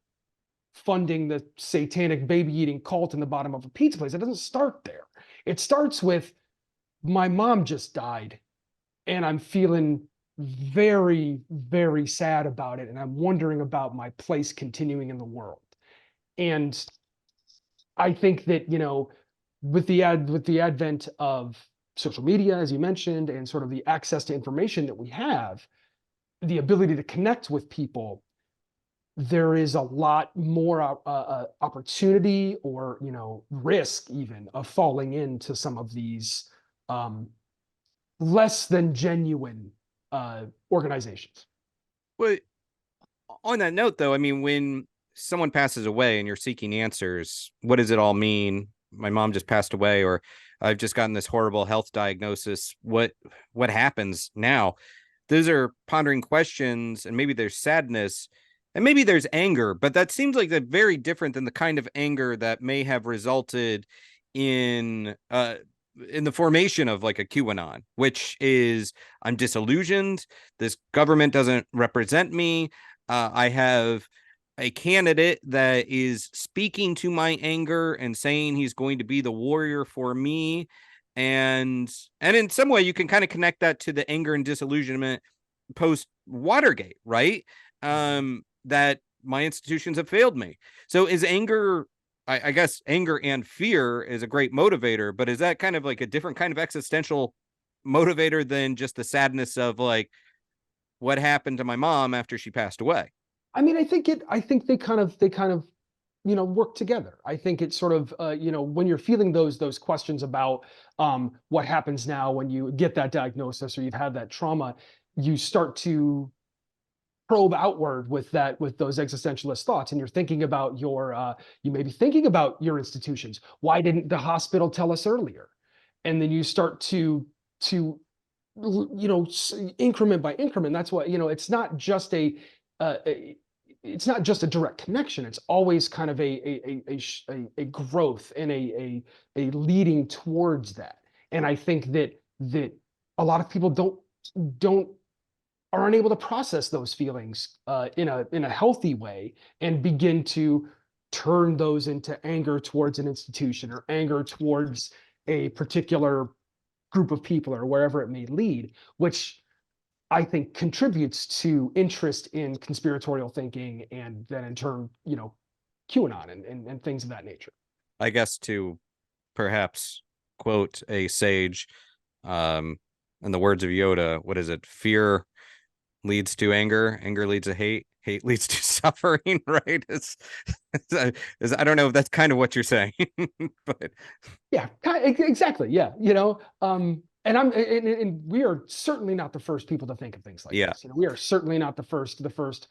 funding the satanic baby-eating cult in the bottom of a pizza place. It doesn't start there. It starts with, my mom just died, and I'm feeling very, very sad about it, and I'm wondering about my place continuing in the world. And I think that, with the advent of social media, as you mentioned, and sort of the access to information that we have, the ability to connect with people, there is a lot more opportunity or risk even of falling into some of these less than genuine organizations. Well, on that note, though, I mean, when someone passes away and you're seeking answers, what does it all mean? My mom just passed away, or I've just gotten this horrible health diagnosis. What happens now? Those are pondering questions, and maybe there's sadness, and maybe there's anger, but that seems like they're very different than the kind of anger that may have resulted in the formation of like a QAnon, which is, I'm disillusioned. This government doesn't represent me. I have a candidate that is speaking to my anger and saying he's going to be the warrior for me. And in some way you can kind of connect that to the anger and disillusionment post Watergate, right? That my institutions have failed me. So is anger, I guess anger and fear is a great motivator, but is that kind of like a different kind of existential motivator than just the sadness of like what happened to my mom after she passed away? I mean, I think they kind of work together. I think it's sort of when you're feeling those questions about what happens now when you get that diagnosis or you've had that trauma, you start to probe outward with those existentialist thoughts, and you're thinking about you may be thinking about your institutions. Why didn't the hospital tell us earlier? And then you start to increment by increment. That's what it's not just it's not just a direct connection. It's always kind of a growth and a leading towards that. And I think that a lot of people don't don't aren't able to process those feelings in a healthy way and begin to turn those into anger towards an institution or anger towards a particular group of people or wherever it may lead, which I think contributes to interest in conspiratorial thinking and then in turn, QAnon and things of that nature. I guess to perhaps quote a sage, in the words of Yoda, what is it? Fear leads to anger, anger leads to hate, hate leads to suffering, right? I don't know if that's kind of what you're saying, but Yeah, exactly. Yeah, and we are certainly not the first people to think of things like yeah. this. We are certainly not the first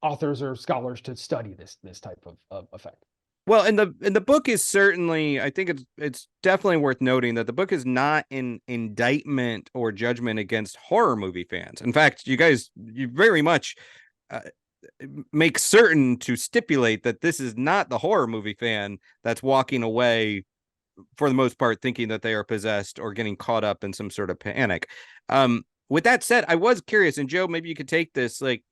authors or scholars to study this type of effect. Well, and the book is certainly, I think it's definitely worth noting that the book is not an indictment or judgment against horror movie fans. In fact, you very much make certain to stipulate that this is not the horror movie fan that's walking away for the most part thinking that they are possessed or getting caught up in some sort of panic. With that said, I was curious, and Joe, maybe you could take this. Like,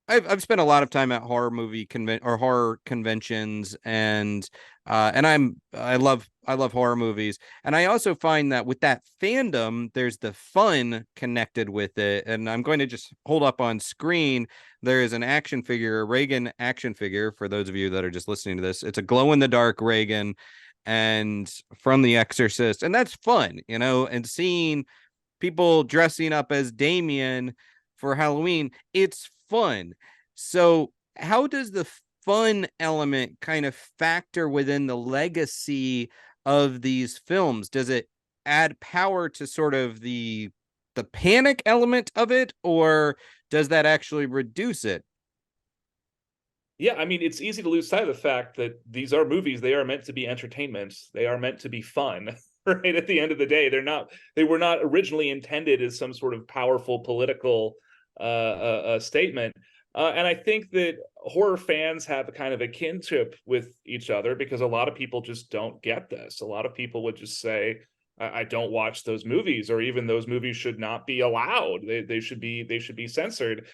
I've spent a lot of time at horror movie horror conventions, and I love horror movies, and I also find that with that fandom, there's the fun connected with it. And I'm going to just hold up on screen. There is an action figure, a Reagan action figure. For those of you that are just listening to this, it's a glow in the dark Reagan, and from The Exorcist, and that's fun, and seeing people dressing up as Damien for Halloween, it's fun. So how does the fun element kind of factor within the legacy of these films? Does it add power to sort of the panic element of it, or does that actually reduce it? Yeah, I mean, it's easy to lose sight of the fact that these are movies. They are meant to be entertainment. They are meant to be fun. Right, at the end of the day, they were not originally intended as some sort of powerful political statement. And I think that horror fans have a kind of a kinship with each other because a lot of people just don't get this. A lot of people would just say, I don't watch those movies, or even those movies should not be allowed. They should be censored.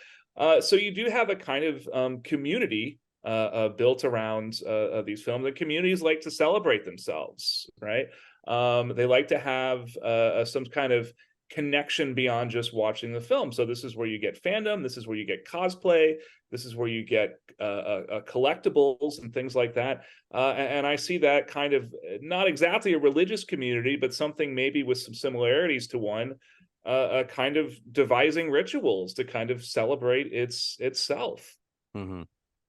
So you do have a kind of community built around these films. The communities like to celebrate themselves, right? They like to have some kind of connection beyond just watching the film. So this is where you get fandom. This is where you get cosplay. This is where you get collectibles and things like that. And I see that kind of not exactly a religious community, but something maybe with some similarities to one, kind of devising rituals to kind of celebrate itself. Mm-hmm.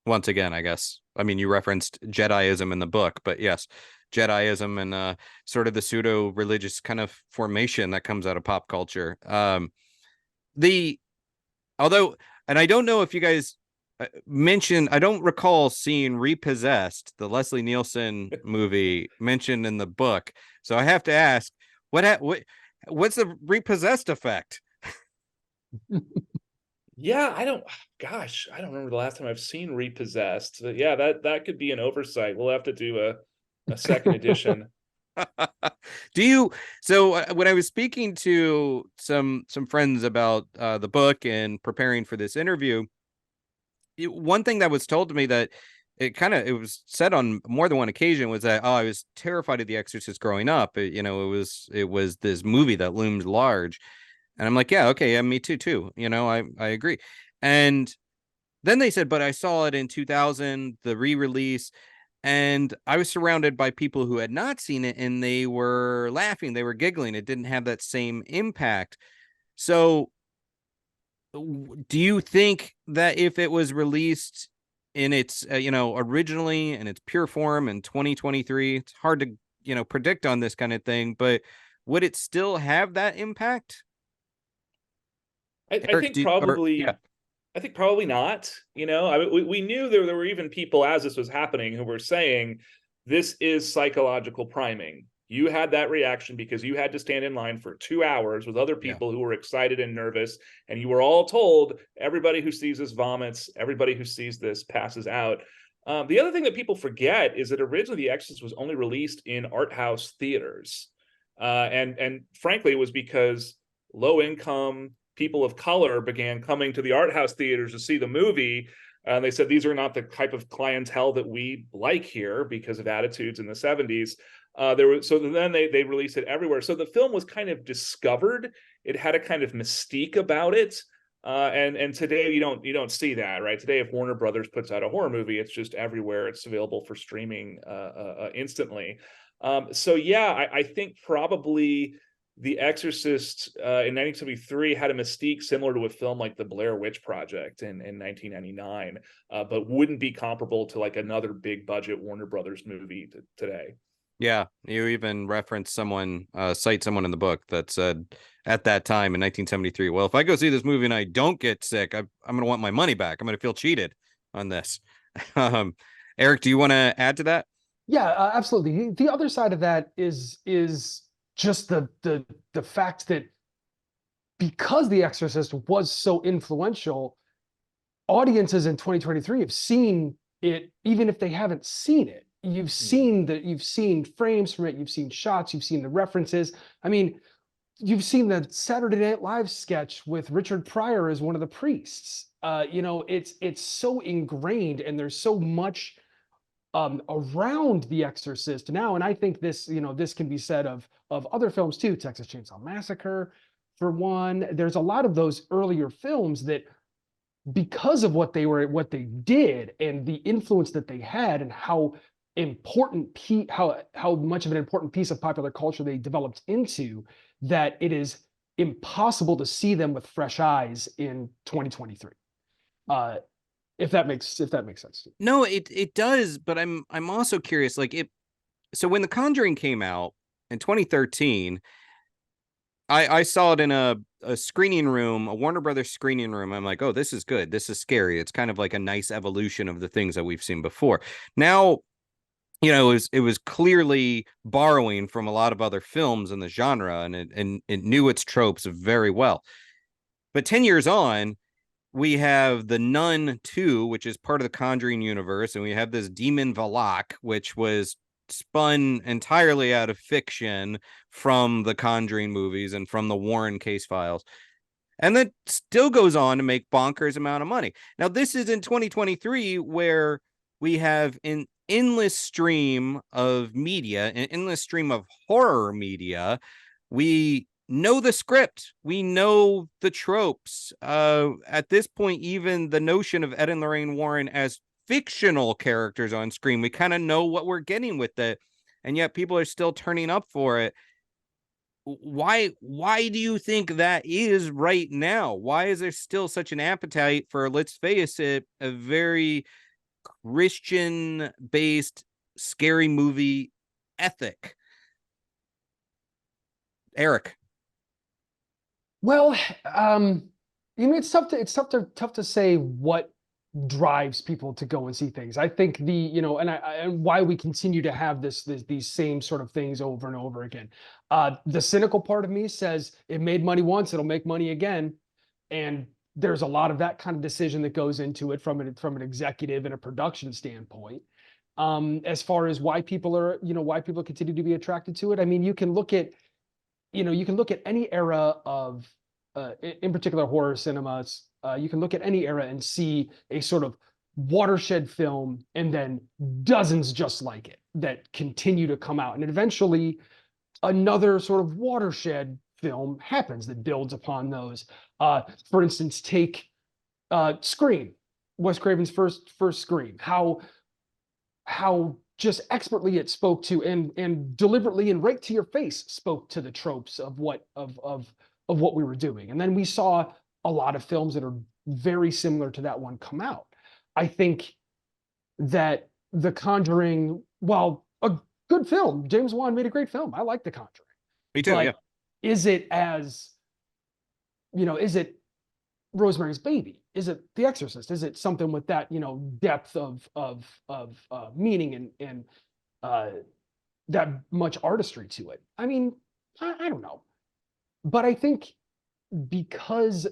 Once again, I guess, I mean, you referenced Jediism in the book, but yes, Jediism and sort of the pseudo religious kind of formation that comes out of pop culture. Although, and I don't know if you guys mentioned, I don't recall seeing Repossessed, the Leslie Nielsen movie, mentioned in the book. So I have to ask, what's the Repossessed effect? Yeah, I don't remember the last time I've seen Repossessed. But yeah, that could be an oversight. We'll have to do a second edition. So when I was speaking to some friends about the book and preparing for this interview, one thing that was told to me that it was said on more than one occasion was that, I was terrified of The Exorcist growing up. It was this movie that loomed large. And I'm like, yeah, okay, yeah, me too. I agree. And then they said, but I saw it in 2000, the re-release, and I was surrounded by people who had not seen it, and they were laughing, they were giggling. It didn't have that same impact. So do you think that if it was released in its, originally in its pure form in 2023, it's hard to, predict on this kind of thing, but would it still have that impact? I think probably. Yeah. I think probably not. We knew there were even people as this was happening who were saying this is psychological priming. You had that reaction because you had to stand in line for 2 hours with other people who were excited and nervous, and you were all told everybody who sees this vomits, everybody who sees this passes out. The other thing that people forget is that originally The Exorcist was only released in art house theaters, and frankly, it was because low income people of color began coming to the art house theaters to see the movie. And they said, these are not the type of clientele that we like here because of attitudes in the 70s. So then they released it everywhere. So the film was kind of discovered. It had a kind of mystique about it. And today you don't see that, right? Today, if Warner Brothers puts out a horror movie, it's just everywhere. It's available for streaming instantly. So yeah, I think probably The Exorcist in 1973 had a mystique similar to a film like The Blair Witch Project in 1999, but wouldn't be comparable to like another big budget Warner Brothers movie today. Yeah, you even reference someone, cite someone in the book that said at that time in 1973, well, if I go see this movie and I don't get sick, I'm going to want my money back. I'm going to feel cheated on this. Eric, do you want to add to that? Yeah, absolutely. The other side of that is just the fact that because The Exorcist was so influential, audiences in 2023 have seen it, even if they haven't seen it. You've seen frames from it, you've seen shots, you've seen the references. I mean, you've seen the Saturday Night Live sketch with Richard Pryor as one of the priests. It's so ingrained, and there's so much around The Exorcist now. And I think this can be said of other films too. Texas Chainsaw Massacre, for one. There's a lot of those earlier films that, because of what they did and the influence that they had, and how much of an important piece of popular culture they developed into, that it is impossible to see them with fresh eyes in 2023. If that makes sense to you. No, it does, but I'm also curious. So when The Conjuring came out in 2013, I saw it in a screening room, a Warner Brothers screening room. I'm like, oh, this is good. This is scary. It's kind of like a nice evolution of the things that we've seen before. Now, it was clearly borrowing from a lot of other films in the genre, and it knew its tropes very well. But 10 years on, we have The Nun 2, which is part of the Conjuring universe, and we have this Demon Valak, which was spun entirely out of fiction from the Conjuring movies and from the Warren case files. And that still goes on to make bonkers amount of money. Now, this is in 2023, where we have an endless stream of media, an endless stream of horror media. We know the script. We know the tropes. At this point, even the notion of Ed and Lorraine Warren as fictional characters on screen, we kind of know what we're getting with it. And yet people are still turning up for it. Why do you think that is right now? Why is there still such an appetite for, let's face it, a very Christian-based scary movie ethic? Eric. Well, it's tough to say what drives people to go and see things. I think and why we continue to have these same sort of things over and over again. The cynical part of me says, it made money once, it'll make money again. And there's a lot of that kind of decision that goes into it from an executive and a production standpoint. As far as why people continue to be attracted to it. I mean, you can look at any era of, in particular, horror cinemas. You can look at any era and see a sort of watershed film, and then dozens just like it that continue to come out. And eventually another sort of watershed film happens that builds upon those. For instance, take Scream, Wes Craven's first Scream. How just expertly it spoke to, and deliberately and right to your face spoke to the tropes of what we were doing. And then we saw a lot of films that are very similar to that one come out. I think that The Conjuring, while a good film, James Wan made a great film. I like The Conjuring. Me too, yeah. Is it Rosemary's Baby? Is it The Exorcist? Is it something with that, depth of meaning and that much artistry to it? I mean, I don't know. But I think because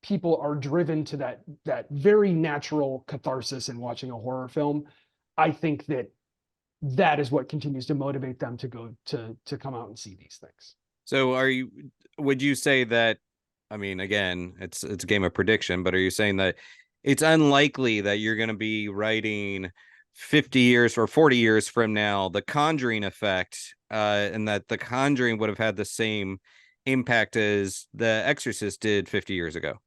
people are driven to that very natural catharsis in watching a horror film, I think that is what continues to motivate them to go to come out and see these things. So would you say that, I mean, again, it's a game of prediction, but are you saying that it's unlikely that you're going to be writing 50 years or 40 years from now, the Conjuring effect, and that the Conjuring would have had the same impact as the Exorcist did 50 years ago?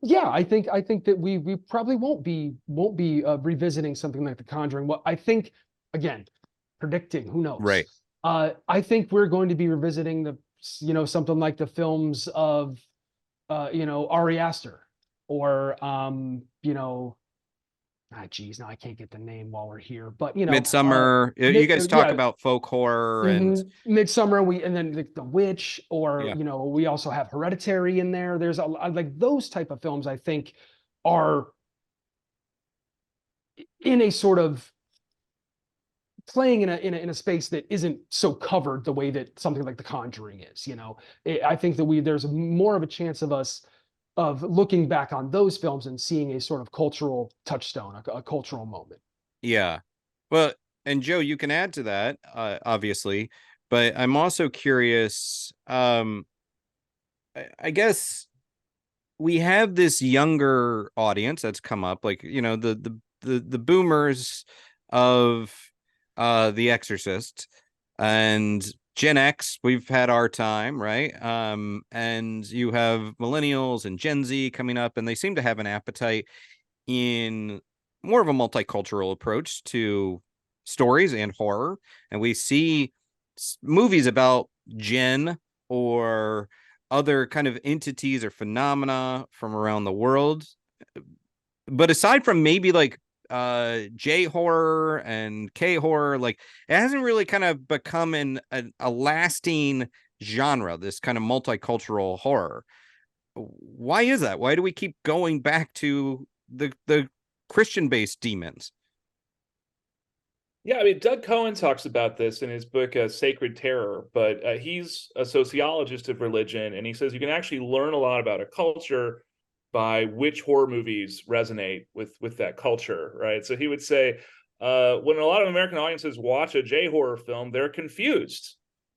Yeah, I think that we probably won't be revisiting something like The Conjuring. What I think, again, predicting, who knows? Right. I think we're going to be revisiting something like the films of Ari Aster, or geez, now I can't get the name while we're here, but Midsummer. You guys talk yeah, about folk horror and Midsummer, and then the Witch, or yeah. we also have Hereditary in there. There's like those type of films, I think, are in a sort of playing in a space that isn't so covered the way that something like The Conjuring is. I think that there's more of a chance of us of looking back on those films and seeing a sort of cultural touchstone, a cultural moment. Yeah. Well, and Joe, you can add to that, obviously, but I'm also curious. I guess we have this younger audience that's come up, like, the boomers of The Exorcist, and Gen X, we've had our time, right? And you have millennials and Gen Z coming up, and they seem to have an appetite in more of a multicultural approach to stories and horror. And we see movies about Jen or other kind of entities or phenomena from around the world. But aside from maybe like J horror and K horror, like, it hasn't really kind of become a lasting genre, this kind of multicultural horror. Why is that? Why do we keep going back to the Christian based demons? Yeah, I mean, Doug Cohen talks about this in his book, Sacred Terror, but he's a sociologist of religion, and he says you can actually learn a lot about a culture by which horror movies resonate with that culture, right? So he would say, when a lot of American audiences watch a J horror film, they're confused,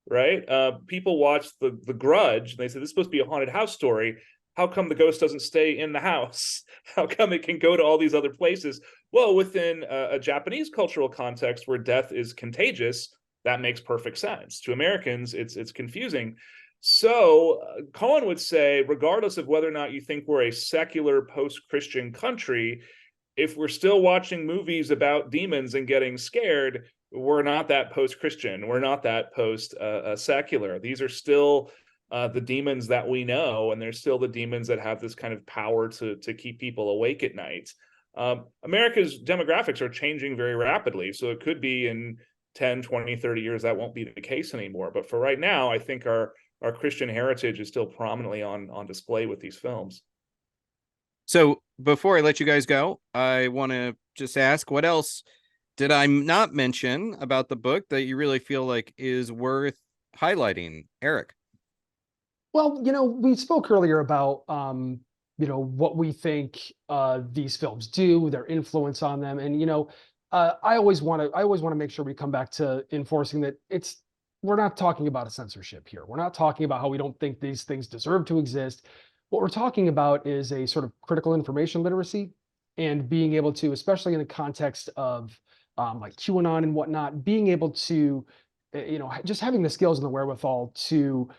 right? People watch the Grudge, and they say this is supposed to be a haunted house story. How come the ghost doesn't stay in the house? How come it can go to all these other places? Well, within a Japanese cultural context where death is contagious, that makes perfect sense. To Americans, it's confusing. So Cohen would say, regardless of whether or not you think we're a secular post-Christian country, if we're still watching movies about demons and getting scared, we're not that post-Christian. We're not that post-secular. These are still the demons that we know, and they're still the demons that have this kind of power to keep people awake at night. America's demographics are changing very rapidly, so it could be in 10, 20, 30 years that won't be the case anymore. But for right now, I think our Christian heritage is still prominently on display with these films. So before I let you guys go, I want to just ask, what else did I not mention about the book that you really feel like is worth highlighting, Eric? Well, we spoke earlier about what we think these films do, their influence on them, and I always want to make sure we come back to enforcing that we're not talking about a censorship here. We're not talking about how we don't think these things deserve to exist. What we're talking about is a sort of critical information literacy, and being able to, especially in the context of like QAnon and whatnot, being able to, just having the skills and the wherewithal to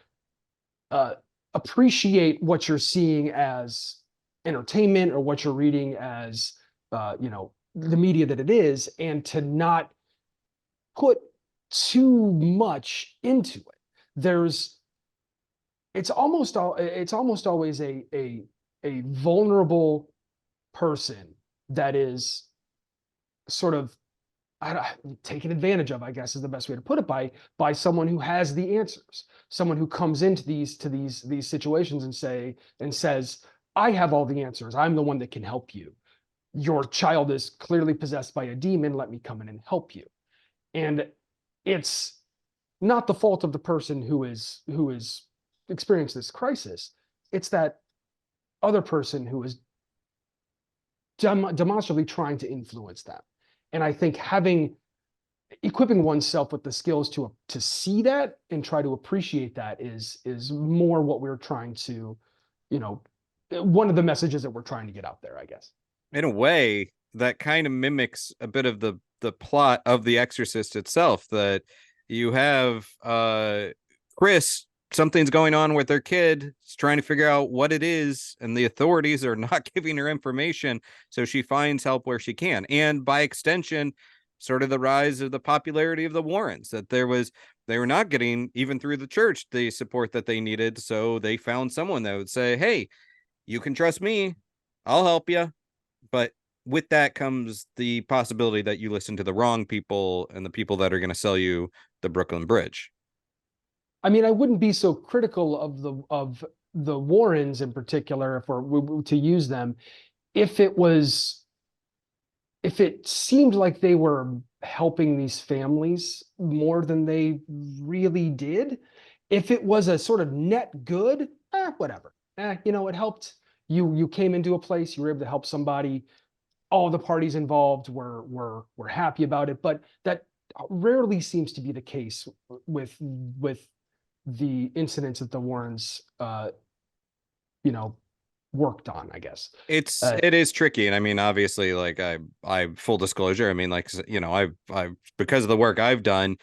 appreciate what you're seeing as entertainment, or what you're reading as the media that it is, and to not put too much into it. It's almost always a vulnerable person that is sort of taken advantage of, I guess is the best way to put it, by someone who has the answers, someone who comes into these situations and says, I have all the answers. I'm the one that can help you. Your child is clearly possessed by a demon. Let me come in and help you. And it's not the fault of the person who is experienced this crisis. It's that other person who is demonstrably trying to influence them. And I think having equipping oneself with the skills to see that and try to appreciate that is more what we're trying to, one of the messages that we're trying to get out there, I guess. In a way, that kind of mimics a bit of the plot of The Exorcist itself, that you have Chris, something's going on with their kid, is trying to figure out what it is, and the authorities are not giving her information, so she finds help where she can. And by extension, sort of the rise of the popularity of the Warrens, that they were not getting, even through the church, the support that they needed, so they found someone that would say, hey, you can trust me, I'll help you. But with that comes the possibility that you listen to the wrong people and the people that are going to sell you the Brooklyn Bridge. I mean, I wouldn't be so critical of the Warrens in particular, if we're to use them, if it seemed like they were helping these families more than they really did. If it was a sort of net good, whatever. It helped. You came into a place, you were able to help somebody. All the parties involved were happy about it, but that rarely seems to be the case with the incidents that the Warrens worked on, I guess. It is tricky. And I mean, obviously, like I full disclosure, I mean, like, I've because of the work I've done,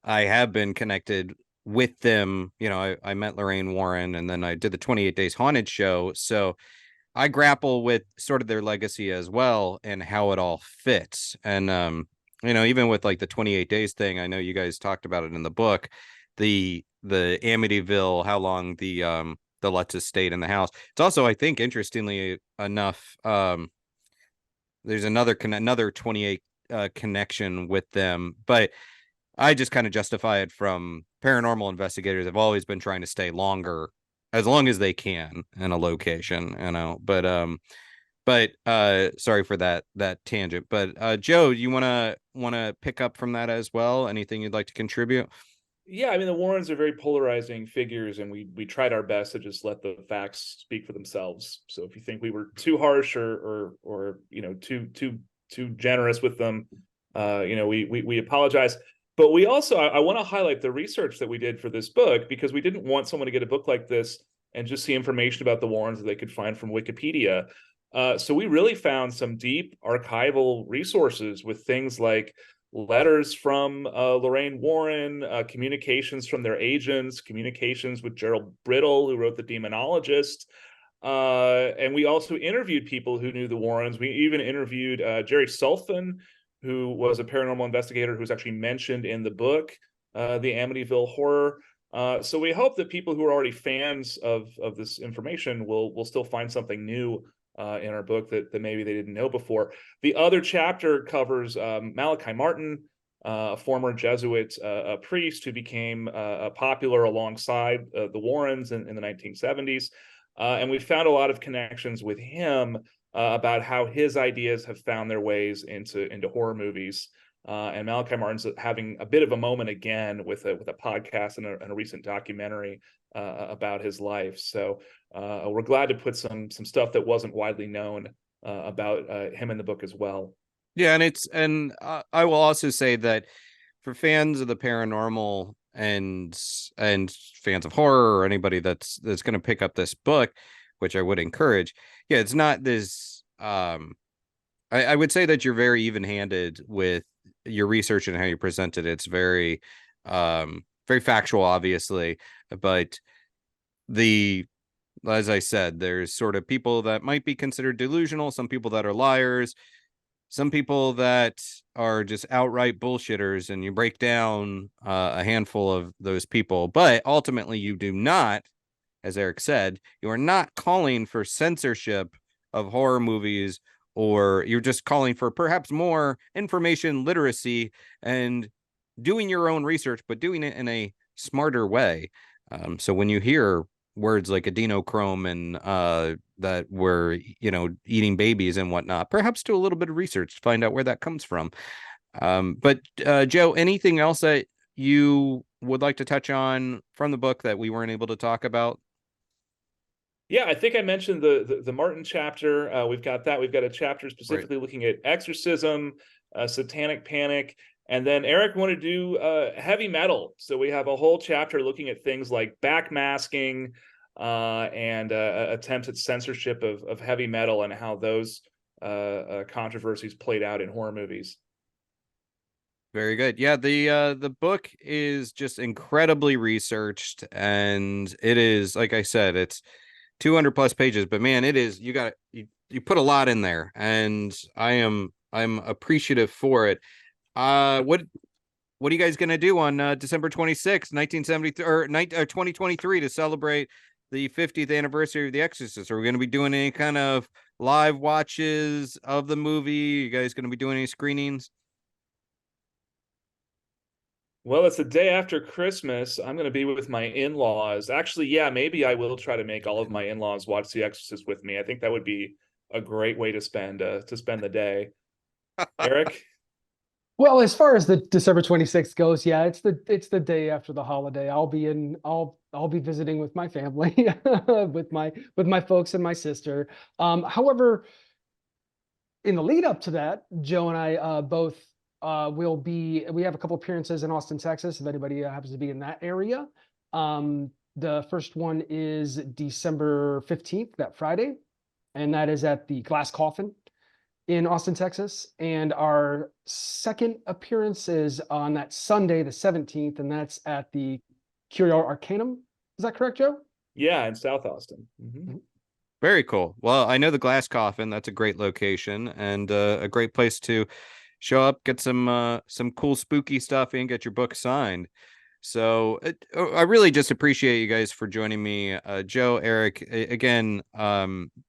I have been connected with them. I met Lorraine Warren, and then I did the 28 Days Haunted show. So I grapple with sort of their legacy as well and how it all fits. And even with like the 28 days thing, I know you guys talked about it in the book, the Amityville, how long the Lutzes stayed in the house. It's also, I think, interestingly enough, there's another 28 connection with them, but I just kind of justify it from paranormal investigators have always been trying to stay longer, as long as they can, in a location, but sorry for that tangent. But Joe, you want to pick up from that as well? Anything you'd like to contribute? Yeah, I mean, the Warrens are very polarizing figures, and we tried our best to just let the facts speak for themselves. So if you think we were too harsh or too generous with them, we apologize. But we also, I want to highlight the research that we did for this book, because we didn't want someone to get a book like this and just see information about the Warrens that they could find from Wikipedia. So we really found some deep archival resources with things like letters from Lorraine Warren, communications from their agents, communications with Gerald Brittle, who wrote The Demonologist. And we also interviewed people who knew the Warrens. We even interviewed Jerry Sulfan, who was a paranormal investigator who's actually mentioned in the book, The Amityville Horror. So we hope that people who are already fans of this information will still find something new in our book that maybe they didn't know before. The other chapter covers Malachi Martin, a former Jesuit priest who became popular alongside the Warrens in the 1970s. And we found a lot of connections with him about how his ideas have found their ways into horror movies. And Malachi Martin's having a bit of a moment again with a podcast and a recent documentary about his life. So we're glad to put some stuff that wasn't widely known about him in the book as well. Yeah, and I will also say that for fans of the paranormal and fans of horror, or anybody that's going to pick up this book, which I would encourage, yeah, it's not this. I would say that you're very even-handed with your research and how you present it. It's very very factual, obviously, but as I said, there's sort of people that might be considered delusional, some people that are liars, some people that are just outright bullshitters, and you break down a handful of those people. But ultimately, you do not, as Eric said, you are not calling for censorship of horror movies, or you're just calling for perhaps more information literacy and doing your own research, but doing it in a smarter way. So when you hear words like adrenochrome and that we're eating babies and whatnot, perhaps do a little bit of research to find out where that comes from. But Joe, anything else that you would like to touch on from the book that we weren't able to talk about? Yeah, I think I mentioned the Martin chapter. We've got that. We've got a chapter specifically looking at exorcism, satanic panic, And then Eric wanted to do heavy metal. So we have a whole chapter looking at things like backmasking and attempts at censorship of heavy metal and how those controversies played out in horror movies. Very good. Yeah, the book is just incredibly researched, and it is, like I said, it's 200 plus pages, but man, it is, you put a lot in there, and I'm appreciative for it. What are you guys going to do on December 26th, 1973 or 2023 to celebrate the 50th anniversary of The Exorcist? Are we going to be doing any kind of live watches of the movie? You guys going to be doing any screenings? Well, it's the day after Christmas. I'm going to be with my in-laws. Actually, yeah, maybe I will try to make all of my in-laws watch The Exorcist with me. I think that would be a great way to spend the day. Eric? Well, as far as the December 26th goes, yeah, it's the day after the holiday. I'll be visiting with my family, with my folks and my sister. However, in the lead up to that, Joe and I both we have a couple appearances in Austin, Texas, if anybody happens to be in that area. The first one is December 15th, that Friday, and that is at the Glass Coffin in Austin, Texas. And our second appearance is on that Sunday, the 17th, and that's at the Curio Arcanum. Is that correct, Joe? Yeah, in South Austin. Mm-hmm. Very cool. Well, I know the Glass Coffin. That's a great location and a great place to show up, get some cool spooky stuff, and get your book signed. So I really just appreciate you guys for joining me, Joe, Eric. Again,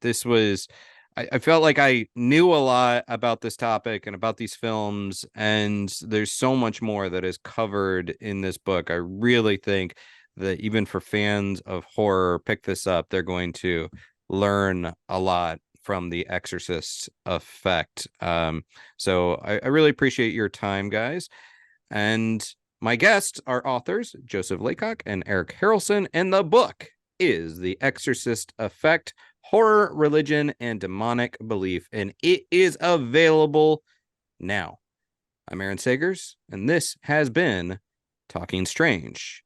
this was. I felt like I knew a lot about this topic and about these films, and there's so much more that is covered in this book. I really think that even for fans of horror, pick this up. They're going to learn a lot from the Exorcist Effect. So I really appreciate your time, guys. And my guests are authors Joseph Laycock and Eric Harrelson, and the book is The Exorcist Effect: Horror, Religion, and Demonic Belief, and it is available now. I'm Aaron Sagers, and this has been Talking Strange.